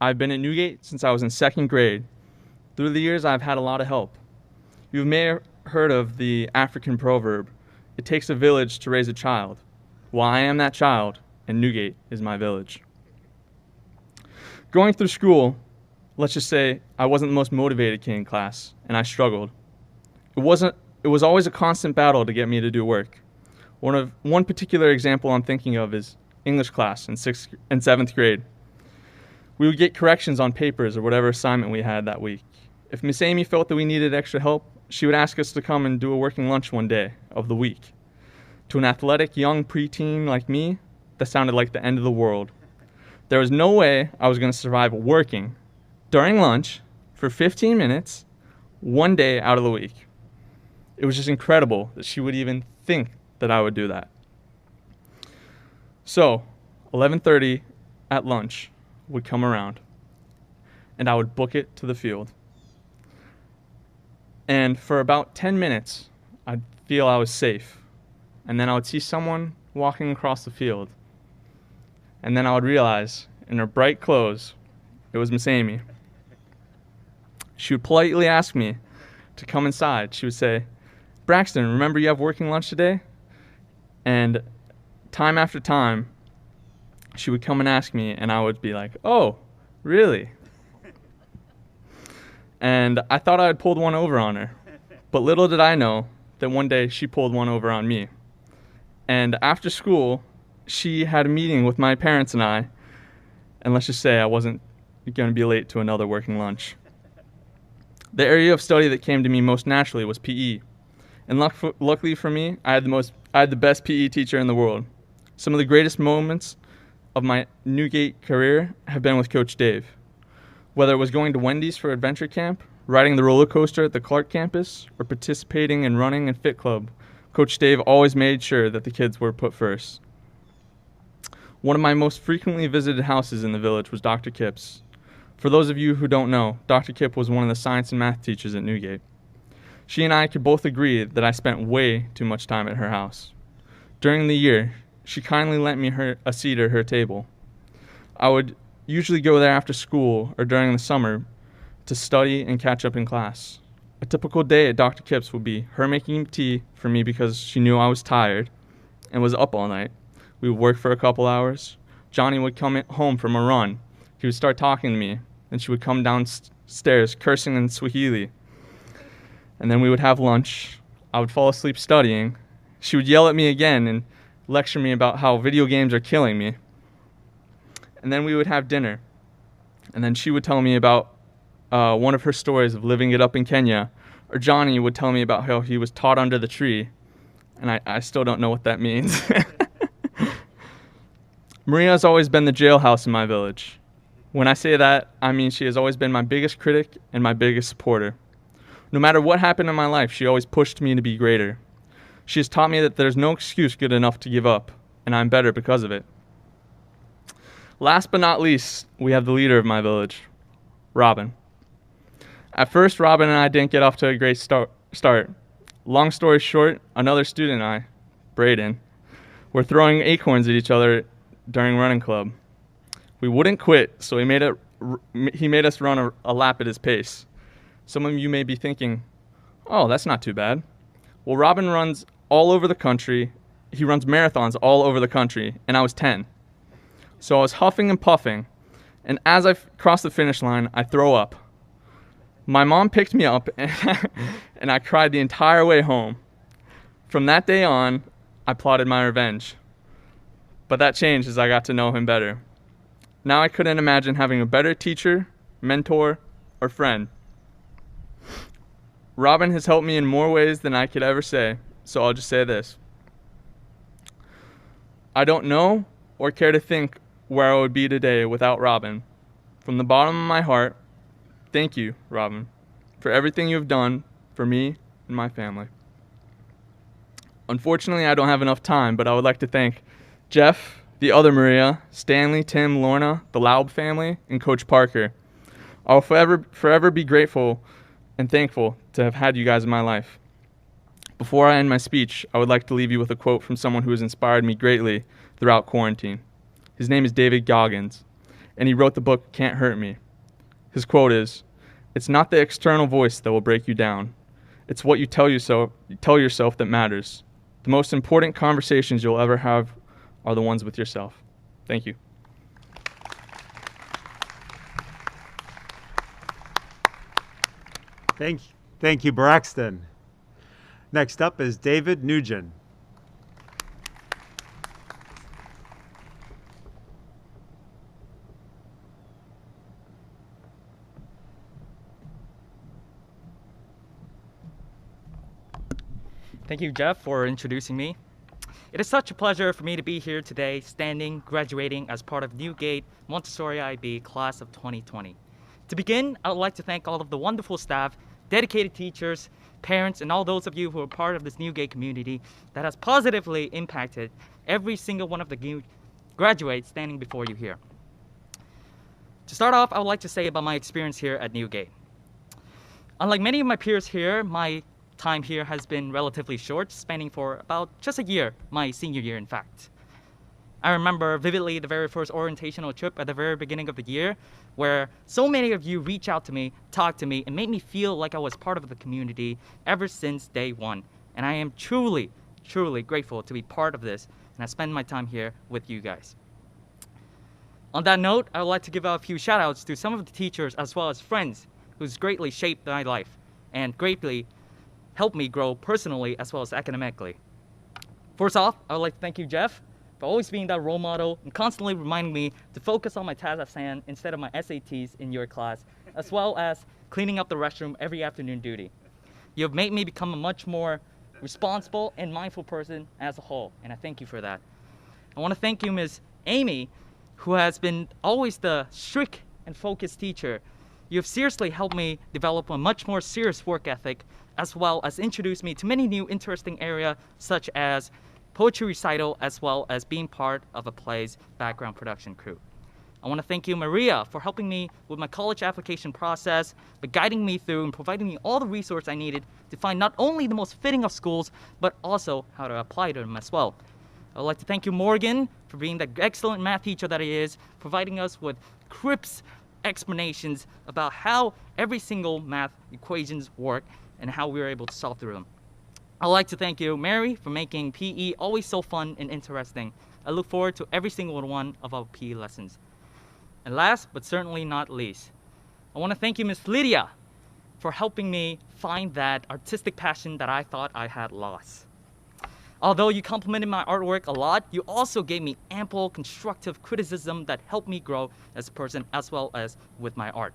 I've been at Newgate since I was in 2nd grade. Through the years, I've had a lot of help. You may have heard of the African proverb, "It takes a village to raise a child." Well, I am that child, and Newgate is my village. Going through school, let's just say I wasn't the most motivated kid in class, and I struggled. It was always a constant battle to get me to do work. One particular example I'm thinking of is English class in 6th and 7th grade. We would get corrections on papers or whatever assignment we had that week. If Miss Amy felt that we needed extra help, she would ask us to come and do a working lunch one day of the week. To an athletic young preteen like me, that sounded like the end of the world. There was no way I was going to survive working during lunch for 15 minutes, one day out of the week. It was just incredible that she would even think that I would do that. So, 11:30 at lunch would come around, and I would book it to the field. And for about 10 minutes, I'd feel I was safe. And then I would see someone walking across the field. And then I would realize, in her bright clothes, it was Miss Amy. She would politely ask me to come inside. She would say, "Braxton, remember you have working lunch today?" And time after time, she would come and ask me, and I would be like, "Oh, really?" And I thought I had pulled one over on her. But little did I know that one day she pulled one over on me. And after school, she had a meeting with my parents and I, and let's just say I wasn't going to be late to another working lunch. The area of study that came to me most naturally was PE. And luckily for me, I had the best PE teacher in the world. Some of the greatest moments of my NewGate career have been with Coach Dave. Whether it was going to Wendy's for adventure camp, riding the roller coaster at the Clark campus, or participating in running and fit club, Coach Dave always made sure that the kids were put first. One of my most frequently visited houses in the village was Dr. Kip's. For those of you who don't know, Dr. Kip was one of the science and math teachers at NewGate. She and I could both agree that I spent way too much time at her house. During the year, she kindly lent me a seat at her table. I would usually go there after school or during the summer to study and catch up in class. A typical day at Dr. Kip's would be her making tea for me because she knew I was tired and was up all night. We would work for a couple hours. Johnny would come home from a run. He would start talking to me, and she would come downstairs cursing in Swahili. And then we would have lunch. I would fall asleep studying. She would yell at me again and lecture me about how video games are killing me. And then we would have dinner. And then she would tell me about one of her stories of living it up in Kenya. Or Johnny would tell me about how he was taught under the tree. And I still don't know what that means. Maria has always been the jailhouse in my village. When I say that, I mean she has always been my biggest critic and my biggest supporter. No matter what happened in my life, she always pushed me to be greater. She has taught me that there's no excuse good enough to give up, and I'm better because of it. Last but not least, we have the leader of my village, Robin. At first, Robin and I didn't get off to a great start. Long story short, another student and I, Braden, were throwing acorns at each other during running club. We wouldn't quit, so he made us run a lap at his pace. Some of you may be thinking, "Oh, that's not too bad." Well, Robin runs all over the country. He runs marathons all over the country, and I was 10. So I was huffing and puffing, and as I crossed the finish line, I throw up. My mom picked me up, and I cried the entire way home. From that day on, I plotted my revenge. But that changed as I got to know him better. Now I couldn't imagine having a better teacher, mentor, or friend. Robin has helped me in more ways than I could ever say, so I'll just say this. I don't know or care to think where I would be today without Robin. From the bottom of my heart, thank you, Robin, for everything you have done for me and my family. Unfortunately, I don't have enough time, but I would like to thank Jeff, the other Maria, Stanley, Tim, Lorna, the Laub family, and Coach Parker. I'll forever be grateful and thankful to have had you guys in my life. Before I end my speech, I would like to leave you with a quote from someone who has inspired me greatly throughout quarantine. His name is David Goggins, and he wrote the book Can't Hurt Me. His quote is, "It's not the external voice that will break you down. It's what you tell yourself that matters. The most important conversations you'll ever have are the ones with yourself." Thank you. Thank you, Braxton. Next up is David Nugent. Thank you, Jeff, for introducing me. It is such a pleasure for me to be here today, standing, graduating as part of NewGate Montessori IB Class of 2020. To begin, I would like to thank all of the wonderful staff, dedicated teachers, parents, and all those of you who are part of this NewGate community that has positively impacted every single one of the new graduates standing before you here. To start off, I would like to say about my experience here at NewGate. Unlike many of my peers here, my time here has been relatively short, spanning for about just a year, my senior year in fact. I remember vividly the very first orientational trip at the very beginning of the year, where so many of you reached out to me, talked to me, and made me feel like I was part of the community ever since day one. And I am truly, truly grateful to be part of this, and I spend my time here with you guys. On that note, I would like to give out a few shout outs to some of the teachers as well as friends who's greatly shaped my life and greatly helped me grow personally as well as academically. First off, I would like to thank you, Jeff, for always being that role model and constantly reminding me to focus on my task at hand instead of my SATs in your class, as well as cleaning up the restroom every afternoon duty. You have made me become a much more responsible and mindful person as a whole, and I thank you for that. I want to thank you, Ms. Amy, who has been always the strict and focused teacher. You have seriously helped me develop a much more serious work ethic, as well as introduce me to many new interesting areas such as poetry recital, as well as being part of a play's background production crew. I want to thank you, Maria, for helping me with my college application process, but guiding me through and providing me all the resources I needed to find not only the most fitting of schools, but also how to apply to them as well. I would like to thank you, Morgan, for being the excellent math teacher that he is, providing us with crisp explanations about how every single math equations work and how we were able to solve through them. I'd like to thank you, Mary, for making PE always so fun and interesting. I look forward to every single one of our PE lessons. And last, but certainly not least, I want to thank you, Miss Lydia, for helping me find that artistic passion that I thought I had lost. Although you complimented my artwork a lot, you also gave me ample constructive criticism that helped me grow as a person as well as with my art.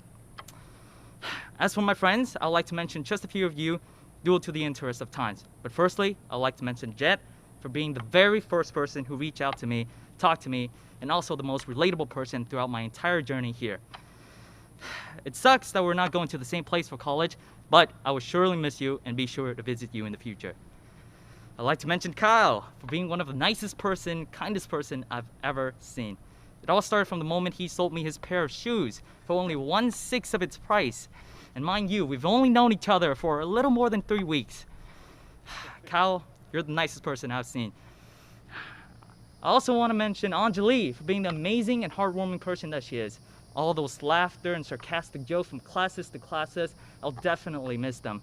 As for my friends, I'd like to mention just a few of you due to the interest of times. But firstly, I'd like to mention Jet for being the very first person who reached out to me, talked to me, and also the most relatable person throughout my entire journey here. It sucks that we're not going to the same place for college, but I will surely miss you and be sure to visit you in the future. I'd like to mention Kyle for being one of the nicest person, kindest person I've ever seen. It all started from the moment he sold me his pair of shoes for only 1/6 of its price. And mind you, we've only known each other for a little more than 3 weeks. Kyle, you're the nicest person I've seen. I also want to mention Anjali for being the amazing and heartwarming person that she is. All those laughter and sarcastic jokes from classes to classes, I'll definitely miss them.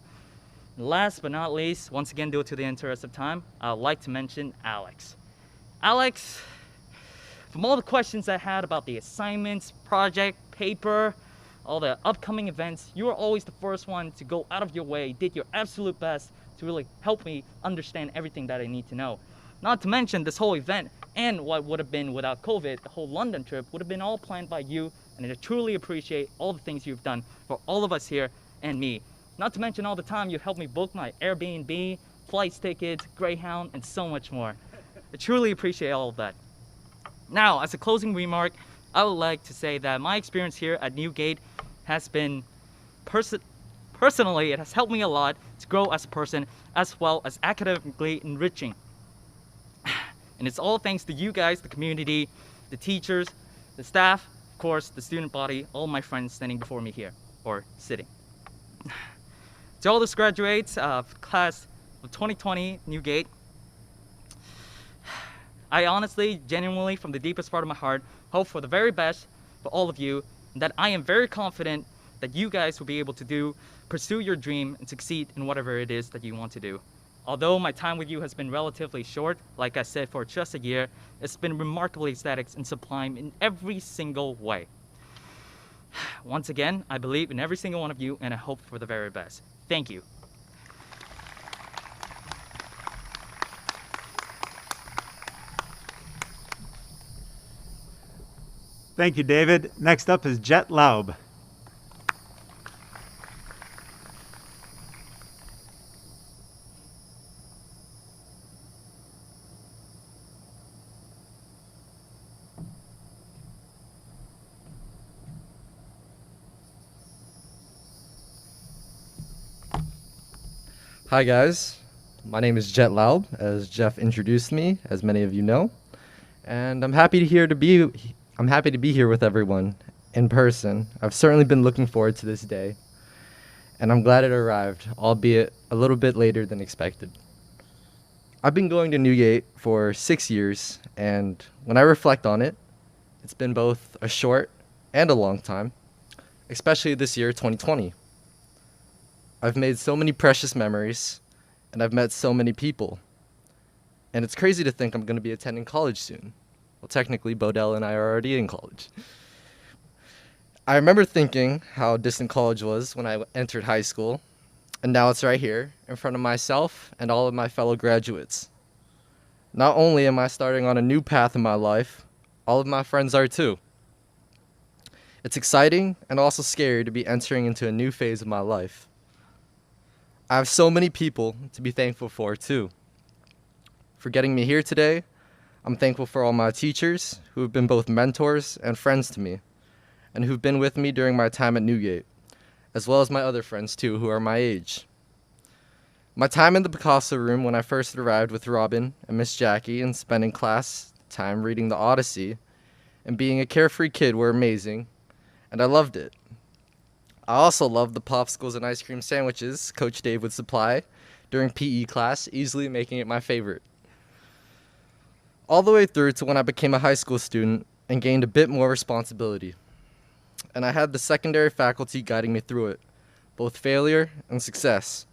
And last but not least, once again due to the interest of time, I'd like to mention Alex. Alex, from all the questions I had about the assignments, project, paper, all the upcoming events, you were always the first one to go out of your way, did your absolute best to really help me understand everything that I need to know. Not to mention this whole event and what would have been without COVID, the whole London trip would have been all planned by you, and I truly appreciate all the things you've done for all of us here and me. Not to mention all the time you helped me book my Airbnb, flights tickets, Greyhound, and so much more. I truly appreciate all of that. Now, as a closing remark, I would like to say that my experience here at NewGate has been, personally, it has helped me a lot to grow as a person as well as academically enriching. And it's all thanks to you guys, the community, the teachers, the staff, of course, the student body, all my friends standing before me here, or sitting. To all those graduates of class of 2020 NewGate, I honestly, genuinely, from the deepest part of my heart, hope for the very best for all of you, and that I am very confident that you guys will be able to pursue your dream and succeed in whatever it is that you want to do. Although my time with you has been relatively short, like I said, for just a year, it's been remarkably ecstatic and sublime in every single way. Once again, I believe in every single one of you, and I hope for the very best. Thank you. Thank you, David. Next up is Jet Laub. Hi guys, my name is Jet Laub, as Jeff introduced me, as many of you know, and I'm happy to be here with everyone in person. I've certainly been looking forward to this day, and I'm glad it arrived, albeit a little bit later than expected. I've been going to NewGate for 6 years, and when I reflect on it, it's been both a short and a long time, especially this year, 2020. I've made so many precious memories, and I've met so many people. And it's crazy to think I'm going to be attending college soon. Well, technically, Bodell and I are already in college. I remember thinking how distant college was when I entered high school, and now it's right here, in front of myself and all of my fellow graduates. Not only am I starting on a new path in my life, all of my friends are too. It's exciting and also scary to be entering into a new phase of my life. I have so many people to be thankful for too. For getting me here today, I'm thankful for all my teachers who have been both mentors and friends to me, and who've been with me during my time at NewGate, as well as my other friends too who are my age. My time in the Picasso room when I first arrived with Robin and Miss Jackie and spending class time reading the Odyssey and being a carefree kid were amazing, and I loved it. I also loved the popsicles and ice cream sandwiches Coach Dave would supply during PE class, easily making it my favorite. All the way through to when I became a high school student and gained a bit more responsibility. And I had the secondary faculty guiding me through it, both failure and success.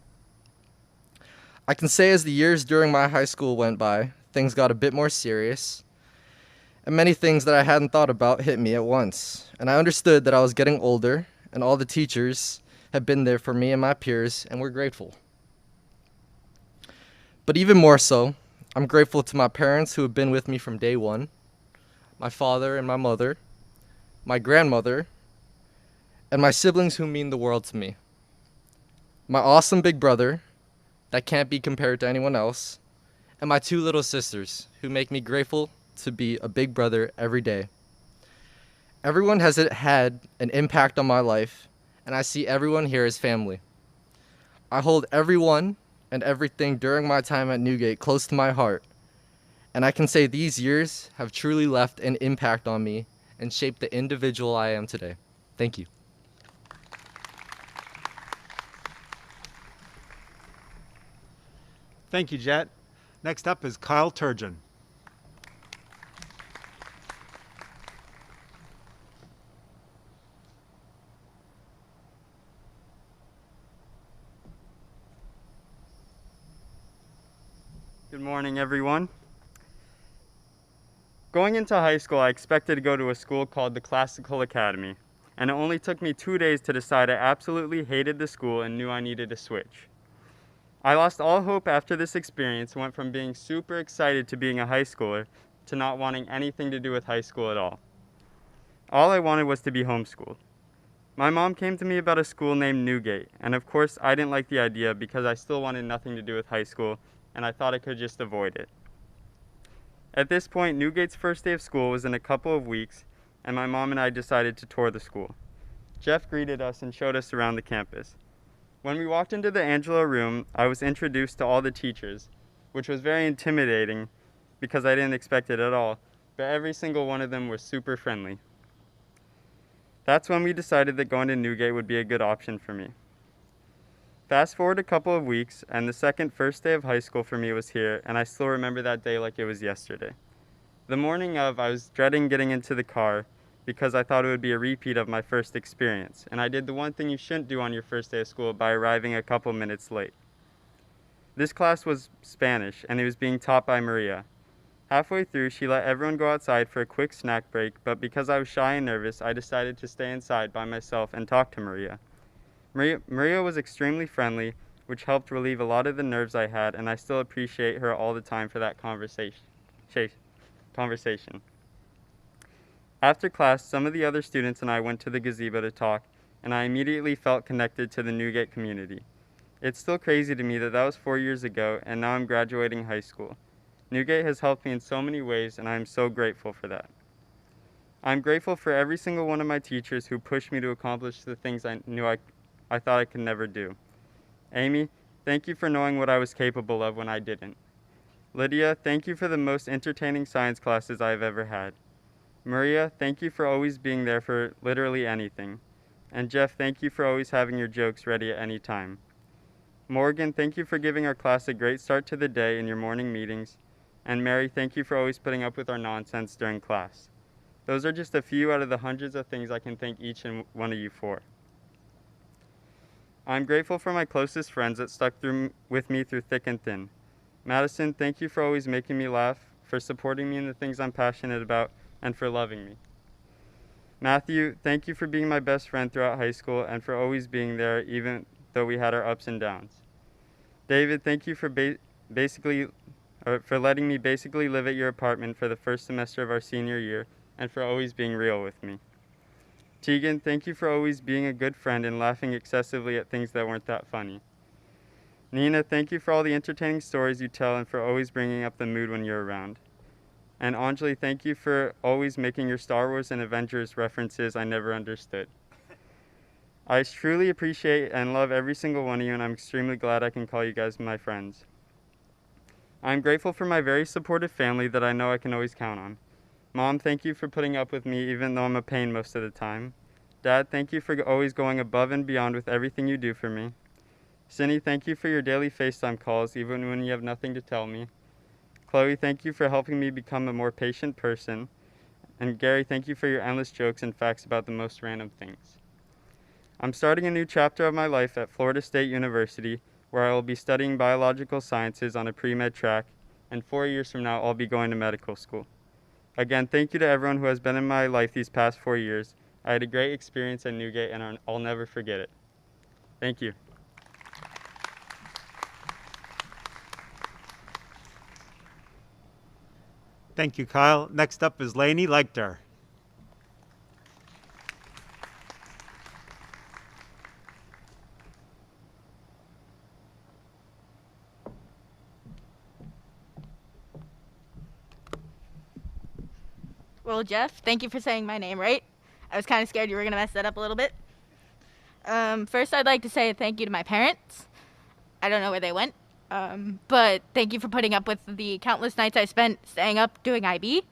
I can say as the years during my high school went by, things got a bit more serious, and many things that I hadn't thought about hit me at once. And I understood that I was getting older, and all the teachers have been there for me and my peers, and we're grateful. But even more so, I'm grateful to my parents who have been with me from day one, my father and my mother, my grandmother, and my siblings who mean the world to me. My awesome big brother, that can't be compared to anyone else, and my 2 little sisters who make me grateful to be a big brother every day. Everyone has had an impact on my life, and I see everyone here as family. I hold everyone and everything during my time at NewGate close to my heart, and I can say these years have truly left an impact on me and shaped the individual I am today. Thank you. Thank you, Jet. Next up is Kyle Turgeon. Good morning, everyone. Going into high school, I expected to go to a school called the Classical Academy, and it only took me 2 days to decide I absolutely hated the school and knew I needed to switch. I lost all hope after this experience and went from being super excited to being a high schooler to not wanting anything to do with high school at all. All I wanted was to be homeschooled. My mom came to me about a school named NewGate, and of course I didn't like the idea because I still wanted nothing to do with high school, and I thought I could just avoid it. At this point, NewGate's first day of school was in a couple of weeks, and my mom and I decided to tour the school. Jeff greeted us and showed us around the campus. When we walked into the Angelo room, I was introduced to all the teachers, which was very intimidating because I didn't expect it at all, but every single one of them was super friendly. That's when we decided that going to NewGate would be a good option for me. Fast forward a couple of weeks, and the first day of high school for me was here, and I still remember that day like it was yesterday. The morning of, I was dreading getting into the car because I thought it would be a repeat of my first experience, and I did the one thing you shouldn't do on your first day of school by arriving a couple minutes late. This class was Spanish, and it was being taught by Maria. Halfway through, she let everyone go outside for a quick snack break, but because I was shy and nervous, I decided to stay inside by myself and talk to Maria. Maria was extremely friendly, which helped relieve a lot of the nerves I had, and I still appreciate her all the time for that conversation. After class, some of the other students and I went to the gazebo to talk, and I immediately felt connected to the NewGate community. It's still crazy to me that was 4 years ago, and now I'm graduating high school. NewGate has helped me in so many ways, and I am so grateful for that. I'm grateful for every single one of my teachers who pushed me to accomplish the things I thought I could never do. Amy, Thank you for knowing what I was capable of when I didn't. Lydia, thank you for the most entertaining science classes I have ever had. Maria, thank you for always being there for literally anything. And Jeff, thank you for always having your jokes ready at any time. Morgan, thank you for giving our class a great start to the day in your morning meetings. And Mary, thank you for always putting up with our nonsense during class. Those are just a few out of the hundreds of things I can thank each and one of you for. I'm grateful for my closest friends that stuck with me through thick and thin. Madison, thank you for always making me laugh, for supporting me in the things I'm passionate about, and for loving me. Matthew, thank you for being my best friend throughout high school and for always being there even though we had our ups and downs. David, thank you for letting me basically live at your apartment for the first semester of our senior year and for always being real with me. Tegan, thank you for always being a good friend and laughing excessively at things that weren't that funny. Nina, thank you for all the entertaining stories you tell and for always bringing up the mood when you're around. And Anjali, thank you for always making your Star Wars and Avengers references I never understood. I truly appreciate and love every single one of you, and I'm extremely glad I can call you guys my friends. I'm grateful for my very supportive family that I know I can always count on. Mom, thank you for putting up with me even though I'm a pain most of the time. Dad, thank you for always going above and beyond with everything you do for me. Cindy, thank you for your daily FaceTime calls even when you have nothing to tell me. Chloe, thank you for helping me become a more patient person. And Gary, thank you for your endless jokes and facts about the most random things. I'm starting a new chapter of my life at Florida State University, where I will be studying biological sciences on a pre-med track, and 4 years from now, I'll be going to medical school. Again, thank you to everyone who has been in my life these past 4 years. I had a great experience at NewGate, and I'll never forget it. Thank you. Thank you, Kyle. Next up is Lainey Leichter. Well, Jeff, thank you for saying my name right. I was kind of scared you were going to mess that up a little bit. First, I'd like to say thank you to my parents. I don't know where they went, but thank you for putting up with the countless nights I spent staying up doing IB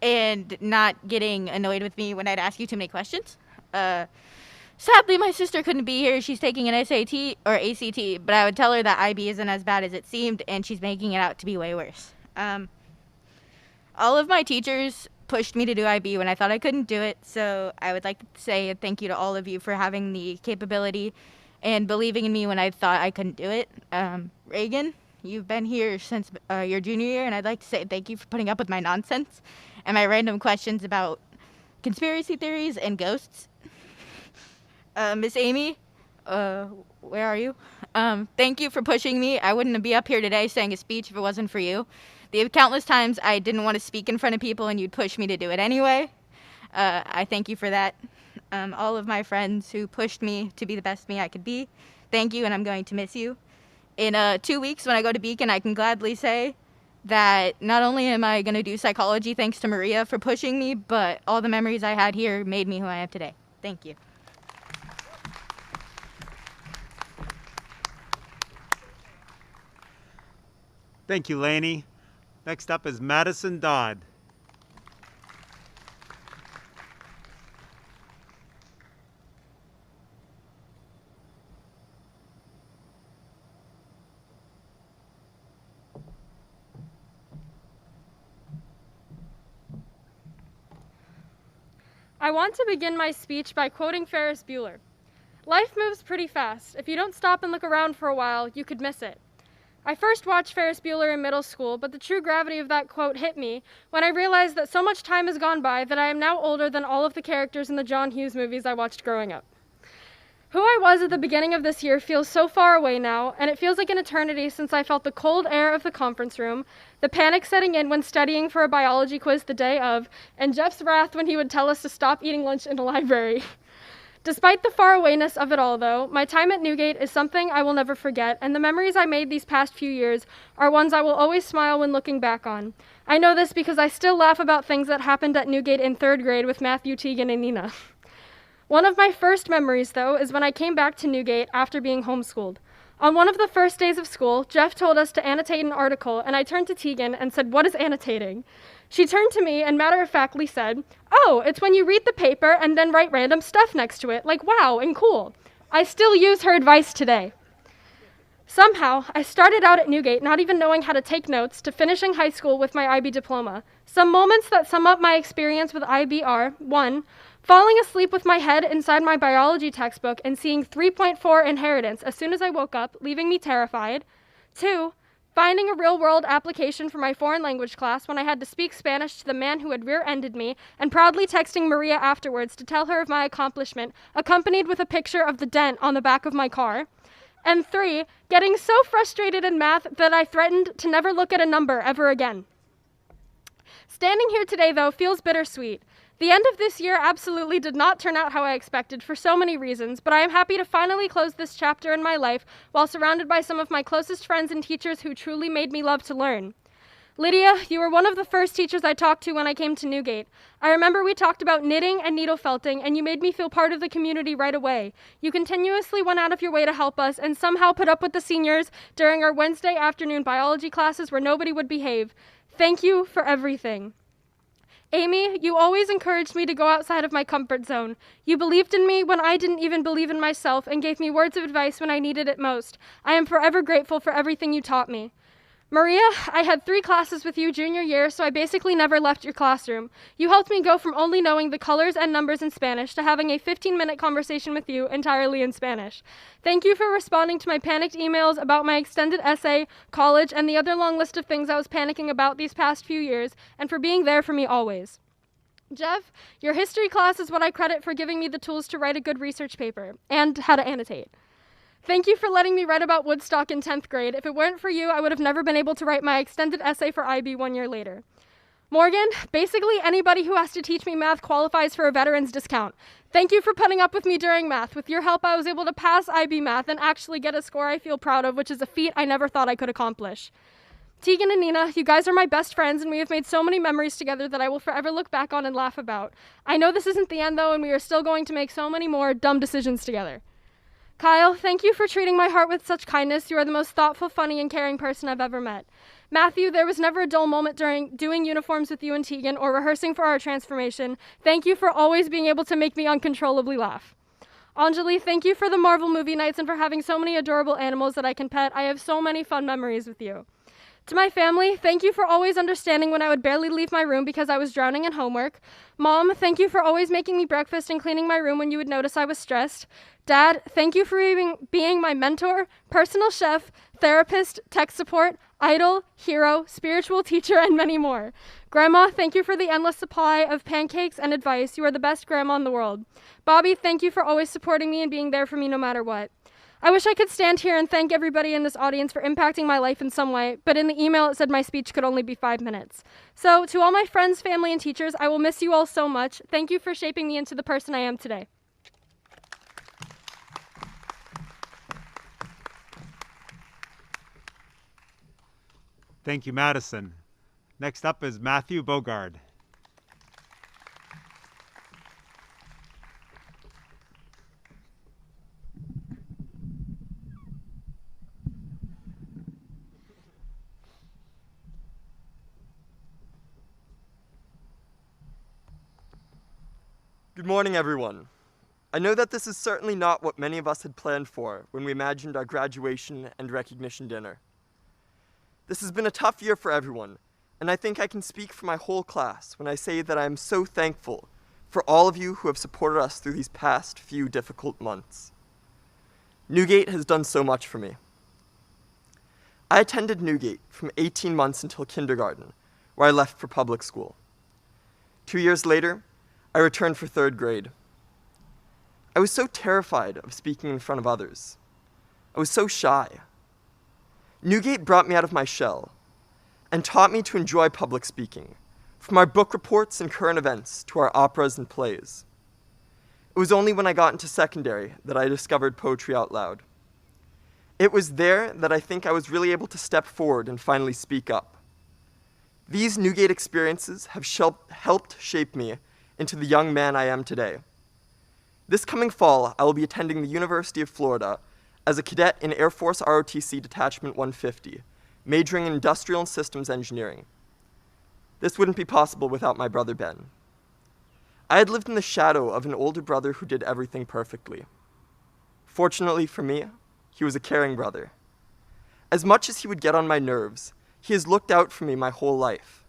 and not getting annoyed with me when I'd ask you too many questions. Sadly, my sister couldn't be here. She's taking an SAT or ACT, but I would tell her that IB isn't as bad as it seemed, and she's making it out to be way worse. All of my teachers pushed me to do IB when I thought I couldn't do it, so I would like to say thank you to all of you for having the capability and believing in me when I thought I couldn't do it. Regan, you've been here since your junior year, and I'd like to say thank you for putting up with my nonsense and my random questions about conspiracy theories and ghosts. Miss Amy, where are you? Thank you for pushing me. I wouldn't be up here today saying a speech if it wasn't for you. The countless times I didn't want to speak in front of people and you'd push me to do it anyway. I thank you for that. All of my friends who pushed me to be the best me I could be, thank you, and I'm going to miss you. In 2 weeks when I go to Beacon, I can gladly say that not only am I going to do psychology thanks to Maria for pushing me, but all the memories I had here made me who I am today. Thank you. Thank you, Lainey. Next up is Madison Dodd. I want to begin my speech by quoting Ferris Bueller. Life moves pretty fast. If you don't stop and look around for a while, you could miss it. I first watched Ferris Bueller in middle school, but the true gravity of that quote hit me when I realized that so much time has gone by that I am now older than all of the characters in the John Hughes movies I watched growing up. Who I was at the beginning of this year feels so far away now, and it feels like an eternity since I felt the cold air of the conference room, the panic setting in when studying for a biology quiz the day of, and Jeff's wrath when he would tell us to stop eating lunch in the library. Despite the far-awayness of it all, though, my time at NewGate is something I will never forget, and the memories I made these past few years are ones I will always smile when looking back on. I know this because I still laugh about things that happened at NewGate in 3rd grade with Matthew, Tegan, and Nina. One of my first memories, though, is when I came back to NewGate after being homeschooled. On one of the first days of school, Jeff told us to annotate an article, and I turned to Tegan and said, "What is annotating?" She turned to me and matter-of-factly said, "Oh, it's when you read the paper and then write random stuff next to it, like wow and cool." I still use her advice today. Somehow, I started out at NewGate not even knowing how to take notes to finishing high school with my IB diploma. Some moments that sum up my experience with IB are: 1, falling asleep with my head inside my biology textbook and seeing 3.4 inheritance as soon as I woke up, leaving me terrified. 2, finding a real-world application for my foreign language class when I had to speak Spanish to the man who had rear-ended me, and proudly texting Maria afterwards to tell her of my accomplishment, accompanied with a picture of the dent on the back of my car. And 3, getting so frustrated in math that I threatened to never look at a number ever again. Standing here today, though, feels bittersweet. The end of this year absolutely did not turn out how I expected for so many reasons, but I am happy to finally close this chapter in my life while surrounded by some of my closest friends and teachers who truly made me love to learn. Lydia, you were one of the first teachers I talked to when I came to NewGate. I remember we talked about knitting and needle felting, and you made me feel part of the community right away. You continuously went out of your way to help us and somehow put up with the seniors during our Wednesday afternoon biology classes where nobody would behave. Thank you for everything. Amy, you always encouraged me to go outside of my comfort zone. You believed in me when I didn't even believe in myself and gave me words of advice when I needed it most. I am forever grateful for everything you taught me. Maria, I had 3 classes with you junior year, so I basically never left your classroom. You helped me go from only knowing the colors and numbers in Spanish to having a 15-minute conversation with you entirely in Spanish. Thank you for responding to my panicked emails about my extended essay, college, and the other long list of things I was panicking about these past few years, and for being there for me always. Jeff, your history class is what I credit for giving me the tools to write a good research paper, and how to annotate. Thank you for letting me write about Woodstock in 10th grade. If it weren't for you, I would have never been able to write my extended essay for IB 1 year later. Morgan, basically anybody who has to teach me math qualifies for a veteran's discount. Thank you for putting up with me during math. With your help, I was able to pass IB math and actually get a score I feel proud of, which is a feat I never thought I could accomplish. Tegan and Nina, you guys are my best friends, and we have made so many memories together that I will forever look back on and laugh about. I know this isn't the end, though, and we are still going to make so many more dumb decisions together. Kyle, thank you for treating my heart with such kindness. You are the most thoughtful, funny, and caring person I've ever met. Matthew, there was never a dull moment during doing uniforms with you and Tegan or rehearsing for our transformation. Thank you for always being able to make me uncontrollably laugh. Anjali, thank you for the Marvel movie nights and for having so many adorable animals that I can pet. I have so many fun memories with you. To my family, thank you for always understanding when I would barely leave my room because I was drowning in homework. Mom, thank you for always making me breakfast and cleaning my room when you would notice I was stressed. Dad, thank you for being my mentor, personal chef, therapist, tech support, idol, hero, spiritual teacher, and many more. Grandma, thank you for the endless supply of pancakes and advice. You are the best grandma in the world. Bobby, thank you for always supporting me and being there for me no matter what. I wish I could stand here and thank everybody in this audience for impacting my life in some way, but in the email it said my speech could only be 5 minutes. So, to all my friends, family, and teachers, I will miss you all so much. Thank you for shaping me into the person I am today. Thank you, Madison. Next up is Matthew Bogard. Good morning, everyone. I know that this is certainly not what many of us had planned for when we imagined our graduation and recognition dinner. This has been a tough year for everyone, and I think I can speak for my whole class when I say that I am so thankful for all of you who have supported us through these past few difficult months. NewGate has done so much for me. I attended NewGate from 18 months until kindergarten, where I left for public school. 2 years later, I returned for 3rd grade. I was so terrified of speaking in front of others. I was so shy. NewGate brought me out of my shell and taught me to enjoy public speaking, from our book reports and current events to our operas and plays. It was only when I got into secondary that I discovered poetry out loud. It was there that I think I was really able to step forward and finally speak up. These NewGate experiences have helped shape me into the young man I am today. This coming fall, I will be attending the University of Florida as a cadet in Air Force ROTC Detachment 150, majoring in Industrial and Systems Engineering. This wouldn't be possible without my brother Ben. I had lived in the shadow of an older brother who did everything perfectly. Fortunately for me, he was a caring brother. As much as he would get on my nerves, he has looked out for me my whole life.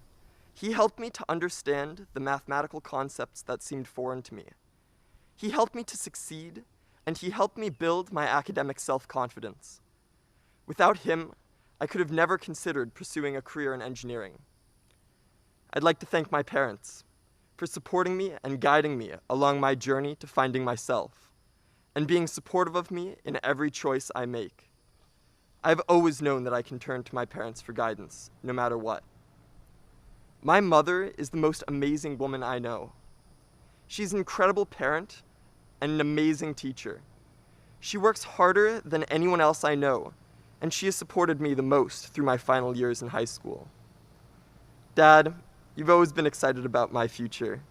He helped me to understand the mathematical concepts that seemed foreign to me. He helped me to succeed, and he helped me build my academic self-confidence. Without him, I could have never considered pursuing a career in engineering. I'd like to thank my parents for supporting me and guiding me along my journey to finding myself, and being supportive of me in every choice I make. I've always known that I can turn to my parents for guidance, no matter what. My mother is the most amazing woman I know. She's an incredible parent and an amazing teacher. She works harder than anyone else I know, and she has supported me the most through my final years in high school. Dad, you've always been excited about my future,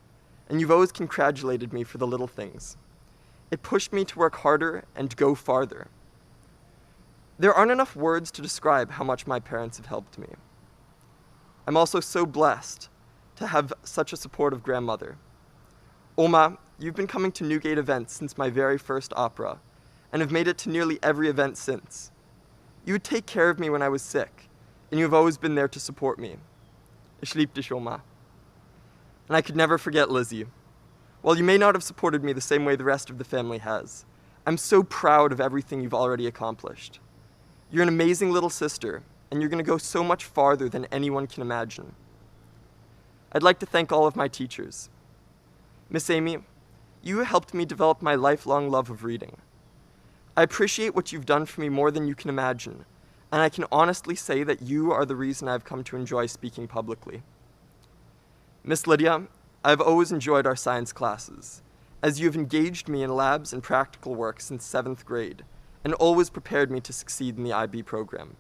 and you've always congratulated me for the little things. It pushed me to work harder and to go farther. There aren't enough words to describe how much my parents have helped me. I'm also so blessed to have such a supportive grandmother. Oma, you've been coming to NewGate events since my very first opera, and have made it to nearly every event since. You would take care of me when I was sick, and you have always been there to support me. Ich lieb dich, Oma. And I could never forget Lizzie. While you may not have supported me the same way the rest of the family has, I'm so proud of everything you've already accomplished. You're an amazing little sister, and you're going to go so much farther than anyone can imagine. I'd like to thank all of my teachers. Miss Amy, you helped me develop my lifelong love of reading. I appreciate what you've done for me more than you can imagine, and I can honestly say that you are the reason I've come to enjoy speaking publicly. Miss Lydia, I've always enjoyed our science classes, as you have engaged me in labs and practical work since 7th grade, and always prepared me to succeed in the IB program.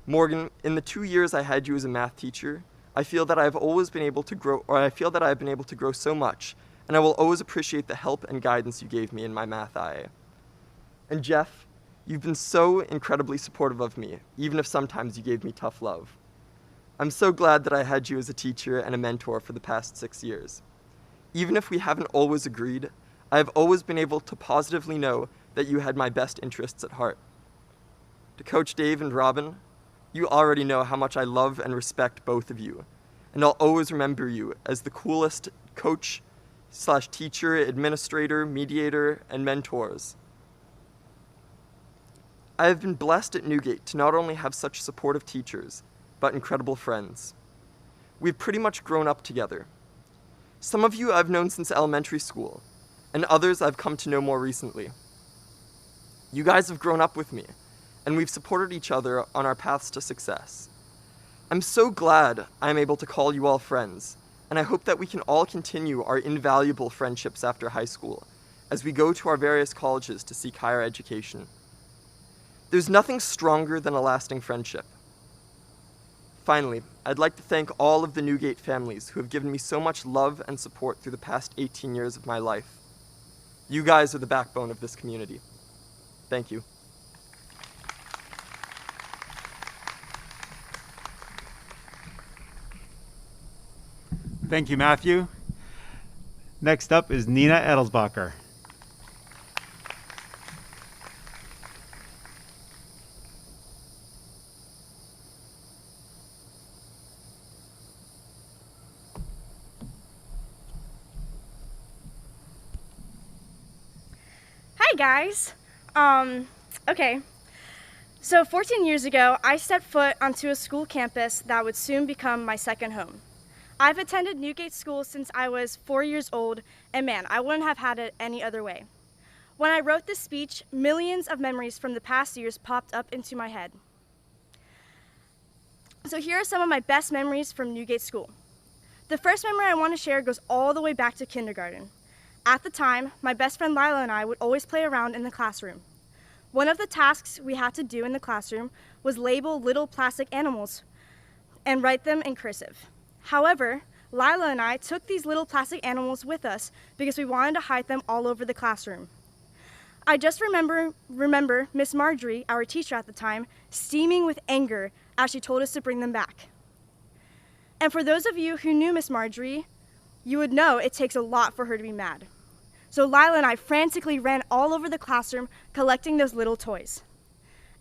Morgan, in the 2 years I had you as a math teacher, I feel that I've been able to grow so much, and I will always appreciate the help and guidance you gave me in my math IA. And Jeff, you've been so incredibly supportive of me, even if sometimes you gave me tough love. I'm so glad that I had you as a teacher and a mentor for the past 6 years. Even if we haven't always agreed, I have always been able to positively know that you had my best interests at heart. To Coach Dave and Robin, you already know how much I love and respect both of you, and I'll always remember you as the coolest coach/teacher, administrator, mediator, and mentors. I have been blessed at NewGate to not only have such supportive teachers, but incredible friends. We've pretty much grown up together. Some of you I've known since elementary school, and others I've come to know more recently. You guys have grown up with me, and we've supported each other on our paths to success. I'm so glad I'm able to call you all friends, and I hope that we can all continue our invaluable friendships after high school, as we go to our various colleges to seek higher education. There's nothing stronger than a lasting friendship. Finally, I'd like to thank all of the NewGate families who have given me so much love and support through the past 18 years of my life. You guys are the backbone of this community. Thank you. Thank you, Matthew. Next up is Nina Edelsbacher. Hi guys. Okay. So 14 years ago, I stepped foot onto a school campus that would soon become my second home. I've attended NewGate School since I was 4 years old, and man, I wouldn't have had it any other way. When I wrote this speech, millions of memories from the past years popped up into my head. So here are some of my best memories from NewGate School. The first memory I want to share goes all the way back to kindergarten. At the time, my best friend Lila and I would always play around in the classroom. One of the tasks we had to do in the classroom was label little plastic animals and write them in cursive. However, Lila and I took these little plastic animals with us because we wanted to hide them all over the classroom. I just remember Miss Marjorie, our teacher at the time, steaming with anger as she told us to bring them back. And for those of you who knew Miss Marjorie, you would know it takes a lot for her to be mad. So Lila and I frantically ran all over the classroom collecting those little toys.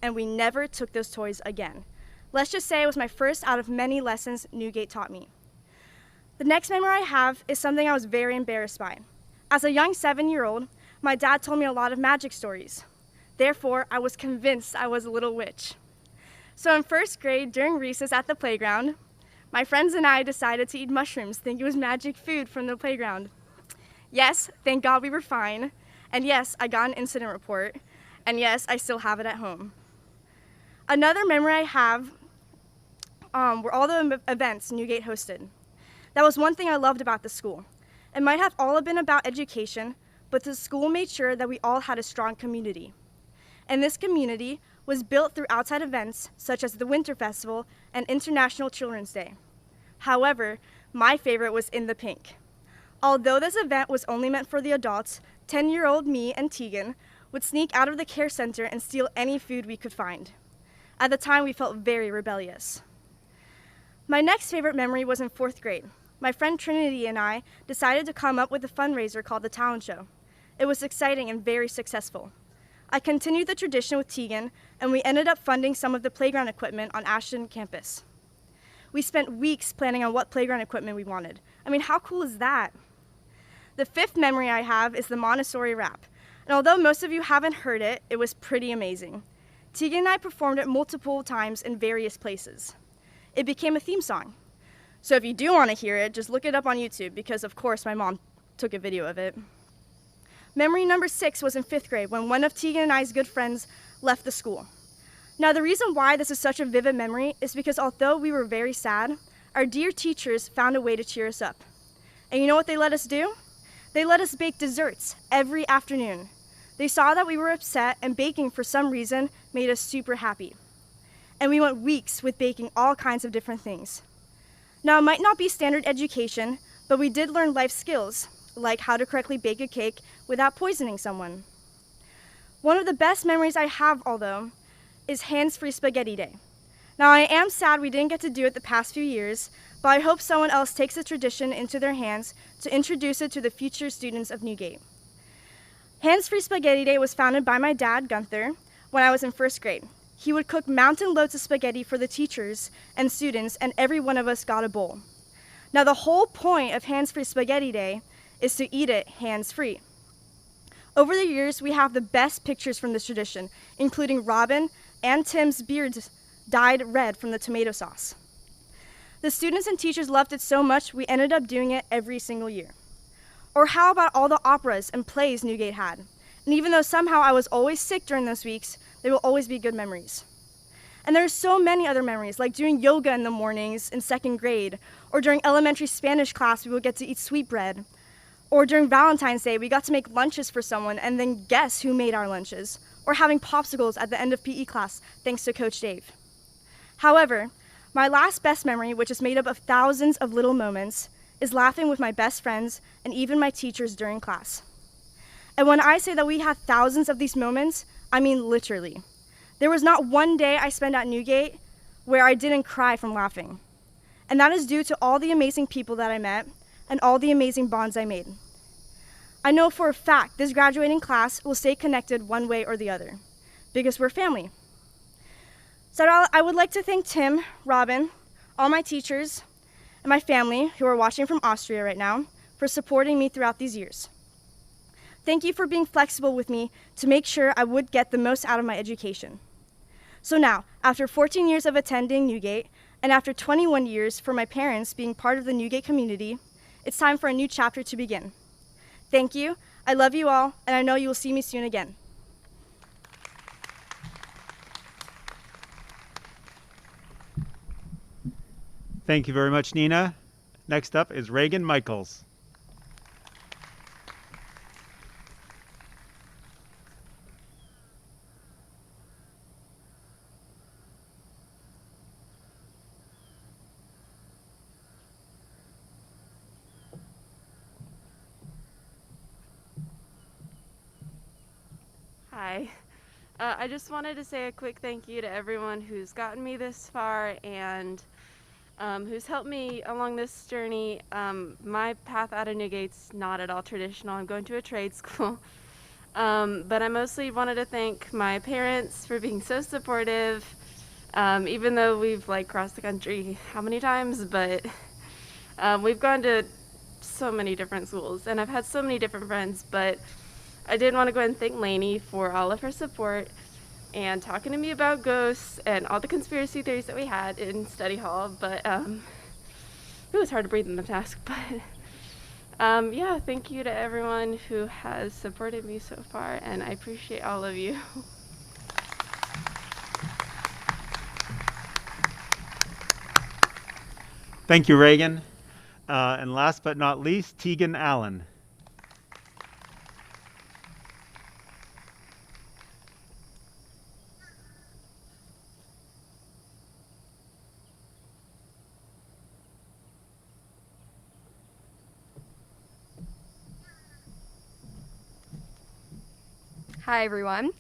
And we never took those toys again. Let's just say it was my first out of many lessons NewGate taught me. The next memory I have is something I was very embarrassed by. As a young 7-year-old, my dad told me a lot of magic stories. Therefore, I was convinced I was a little witch. So in first grade, during recess at the playground, my friends and I decided to eat mushrooms, thinking it was magic food from the playground. Yes, thank God we were fine. And yes, I got an incident report. And yes, I still have it at home. Another memory I have were all the events NewGate hosted. That was one thing I loved about the school. It might have all been about education, but the school made sure that we all had a strong community. And this community was built through outside events such as the Winter Festival and International Children's Day. However, my favorite was In the Pink. Although this event was only meant for the adults, 10-year-old me and Tegan would sneak out of the care center and steal any food we could find. At the time, we felt very rebellious. My next favorite memory was in 4th grade. My friend Trinity and I decided to come up with a fundraiser called the Talent Show. It was exciting and very successful. I continued the tradition with Tegan, and we ended up funding some of the playground equipment on Ashton campus. We spent weeks planning on what playground equipment we wanted. I mean, how cool is that? The 5th memory I have is the Montessori rap. And although most of you haven't heard it, it was pretty amazing. Tegan and I performed it multiple times in various places. It became a theme song. So if you do want to hear it, just look it up on YouTube because of course my mom took a video of it. Memory number 6 was in 5th grade when one of Tegan and I's good friends left the school. Now the reason why this is such a vivid memory is because although we were very sad, our dear teachers found a way to cheer us up. And you know what they let us do? They let us bake desserts every afternoon. They saw that we were upset and baking for some reason made us super happy. And we went weeks with baking all kinds of different things. Now it might not be standard education, but we did learn life skills, like how to correctly bake a cake without poisoning someone. One of the best memories I have, although, is hands-free spaghetti day. Now I am sad we didn't get to do it the past few years, but I hope someone else takes the tradition into their hands to introduce it to the future students of NewGate. Hands-free spaghetti day was founded by my dad, Gunther, when I was in 1st grade. He would cook mountain loads of spaghetti for the teachers and students, and every one of us got a bowl. Now the whole point of hands-free spaghetti day is to eat it hands-free. Over the years, we have the best pictures from this tradition, including Robin and Tim's beards dyed red from the tomato sauce. The students and teachers loved it so much, we ended up doing it every single year. Or how about all the operas and plays NewGate had? And even though somehow I was always sick during those weeks, they will always be good memories. And there are so many other memories, like doing yoga in the mornings in 2nd grade, or during elementary Spanish class, we would get to eat sweetbread. Or during Valentine's Day, we got to make lunches for someone and then guess who made our lunches. Or having popsicles at the end of PE class, thanks to Coach Dave. However, my last best memory, which is made up of thousands of little moments, is laughing with my best friends and even my teachers during class. And when I say that we have thousands of these moments, I mean literally. There was not one day I spent at NewGate where I didn't cry from laughing. And that is due to all the amazing people that I met and all the amazing bonds I made. I know for a fact this graduating class will stay connected one way or the other, because we're family. So I would like to thank Tim, Robin, all my teachers, and my family, who are watching from Austria right now, for supporting me throughout these years. Thank you for being flexible with me to make sure I would get the most out of my education. So now, after 14 years of attending NewGate, and after 21 years for my parents being part of the NewGate community, it's time for a new chapter to begin. Thank you, I love you all, and I know you will see me soon again. Thank you very much, Nina. Next up is Regan Michaels. Hi. I just wanted to say a quick thank you to everyone who's gotten me this far and who's helped me along this journey. My path out of Newgate's not at all traditional. I'm going to a trade school. But I mostly wanted to thank my parents for being so supportive, even though we've like crossed the country how many times, but we've gone to so many different schools and I've had so many different friends, but I did want to go ahead and thank Lainey for all of her support and talking to me about ghosts and all the conspiracy theories that we had in study hall, but it was hard to breathe in the task, but yeah, thank you to everyone who has supported me so far, and I appreciate all of you. Thank you, Reagan. And last but not least, Tegan Allen. Hi, everyone.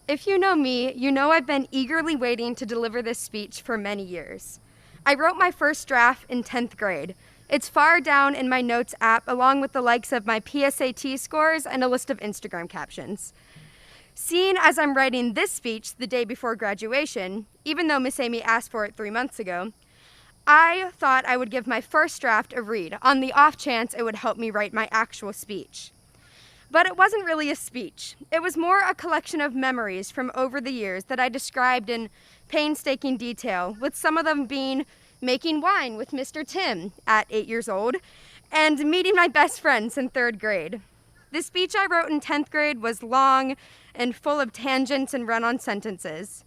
If you know me, you know I've been eagerly waiting to deliver this speech for many years. I wrote my first draft in 10th grade. It's far down in my notes app, along with the likes of my PSAT scores and a list of Instagram captions. Seeing as I'm writing this speech the day before graduation, even though Miss Amy asked for it 3 months ago, I thought I would give my first draft a read on the off chance it would help me write my actual speech. But it wasn't really a speech. It was more a collection of memories from over the years that I described in painstaking detail, with some of them being making wine with Mr. Tim at 8 years old and meeting my best friends in 3rd grade. The speech I wrote in 10th grade was long and full of tangents and run-on sentences.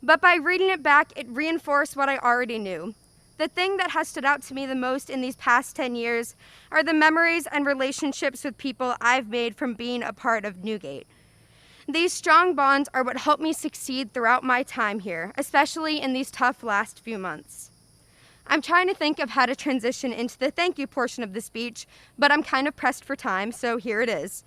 But by reading it back, it reinforced what I already knew. The thing that has stood out to me the most in these past 10 years are the memories and relationships with people I've made from being a part of NewGate. These strong bonds are what helped me succeed throughout my time here, especially in these tough last few months. I'm trying to think of how to transition into the thank you portion of the speech, but I'm kind of pressed for time, so here it is.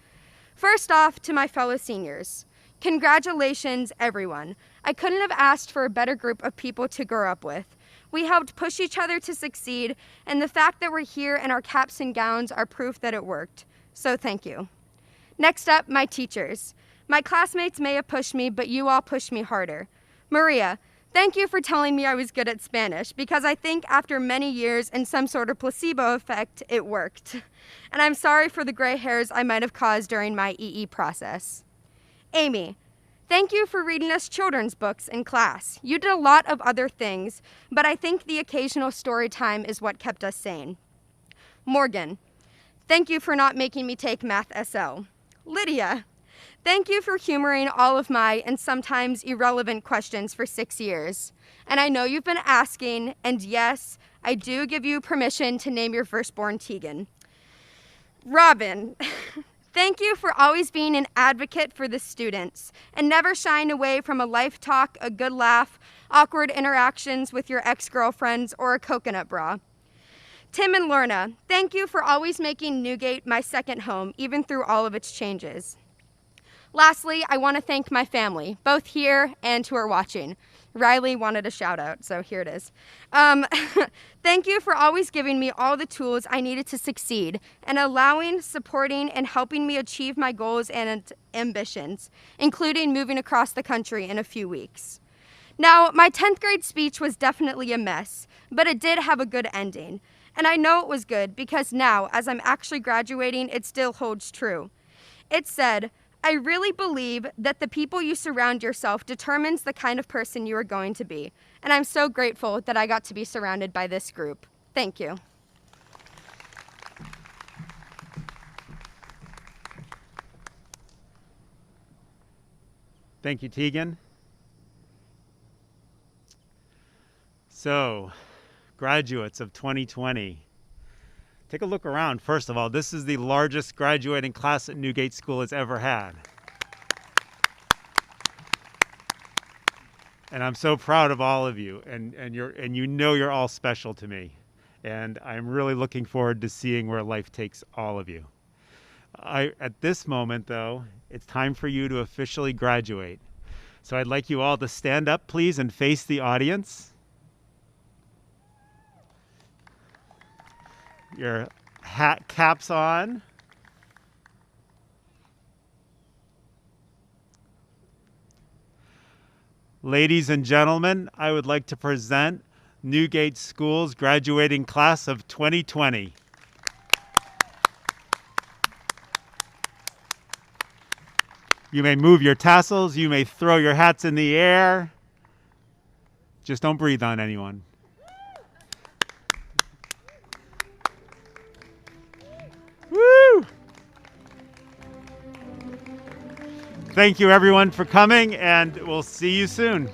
First off, to my fellow seniors, congratulations, everyone. I couldn't have asked for a better group of people to grow up with. We helped push each other to succeed, and the fact that we're here in our caps and gowns are proof that it worked. So thank you. Next up, my teachers. My classmates may have pushed me, but you all pushed me harder. Maria, thank you for telling me I was good at Spanish, because I think after many years and some sort of placebo effect, it worked. And I'm sorry for the gray hairs I might have caused during my EE process. Amy, thank you for reading us children's books in class. You did a lot of other things, but I think the occasional story time is what kept us sane. Morgan, thank you for not making me take Math SL. Lydia, thank you for humoring all of my and sometimes irrelevant questions for 6 years. And I know you've been asking, and yes, I do give you permission to name your firstborn Tegan. Robin, thank you for always being an advocate for the students and never shying away from a life talk, a good laugh, awkward interactions with your ex-girlfriends, or a coconut bra. Tim and Lorna, thank you for always making NewGate my second home, even through all of its changes. Lastly, I want to thank my family, both here and who are watching. Riley wanted a shout out, so here it is. Thank you for always giving me all the tools I needed to succeed and allowing, supporting, and helping me achieve my goals and ambitions, including moving across the country in a few weeks. Now, my 10th grade speech was definitely a mess, but it did have a good ending. And I know it was good because now, as I'm actually graduating, it still holds true. It said, I really believe that the people you surround yourself determines the kind of person you are going to be. And I'm so grateful that I got to be surrounded by this group. Thank you. Thank you, Tegan. So, graduates of 2020, take a look around. First of all, this is the largest graduating class that NewGate School has ever had. And I'm so proud of all of you, and you know you're all special to me. And I'm really looking forward to seeing where life takes all of you. At this moment, though, it's time for you to officially graduate. So I'd like you all to stand up, please, and face the audience. Your hat caps on. Ladies and gentlemen, I would like to present Newgate School's graduating class of 2020. You may move your tassels, you may throw your hats in the air. Just don't breathe on anyone. Woo! Thank you everyone for coming, and we'll see you soon.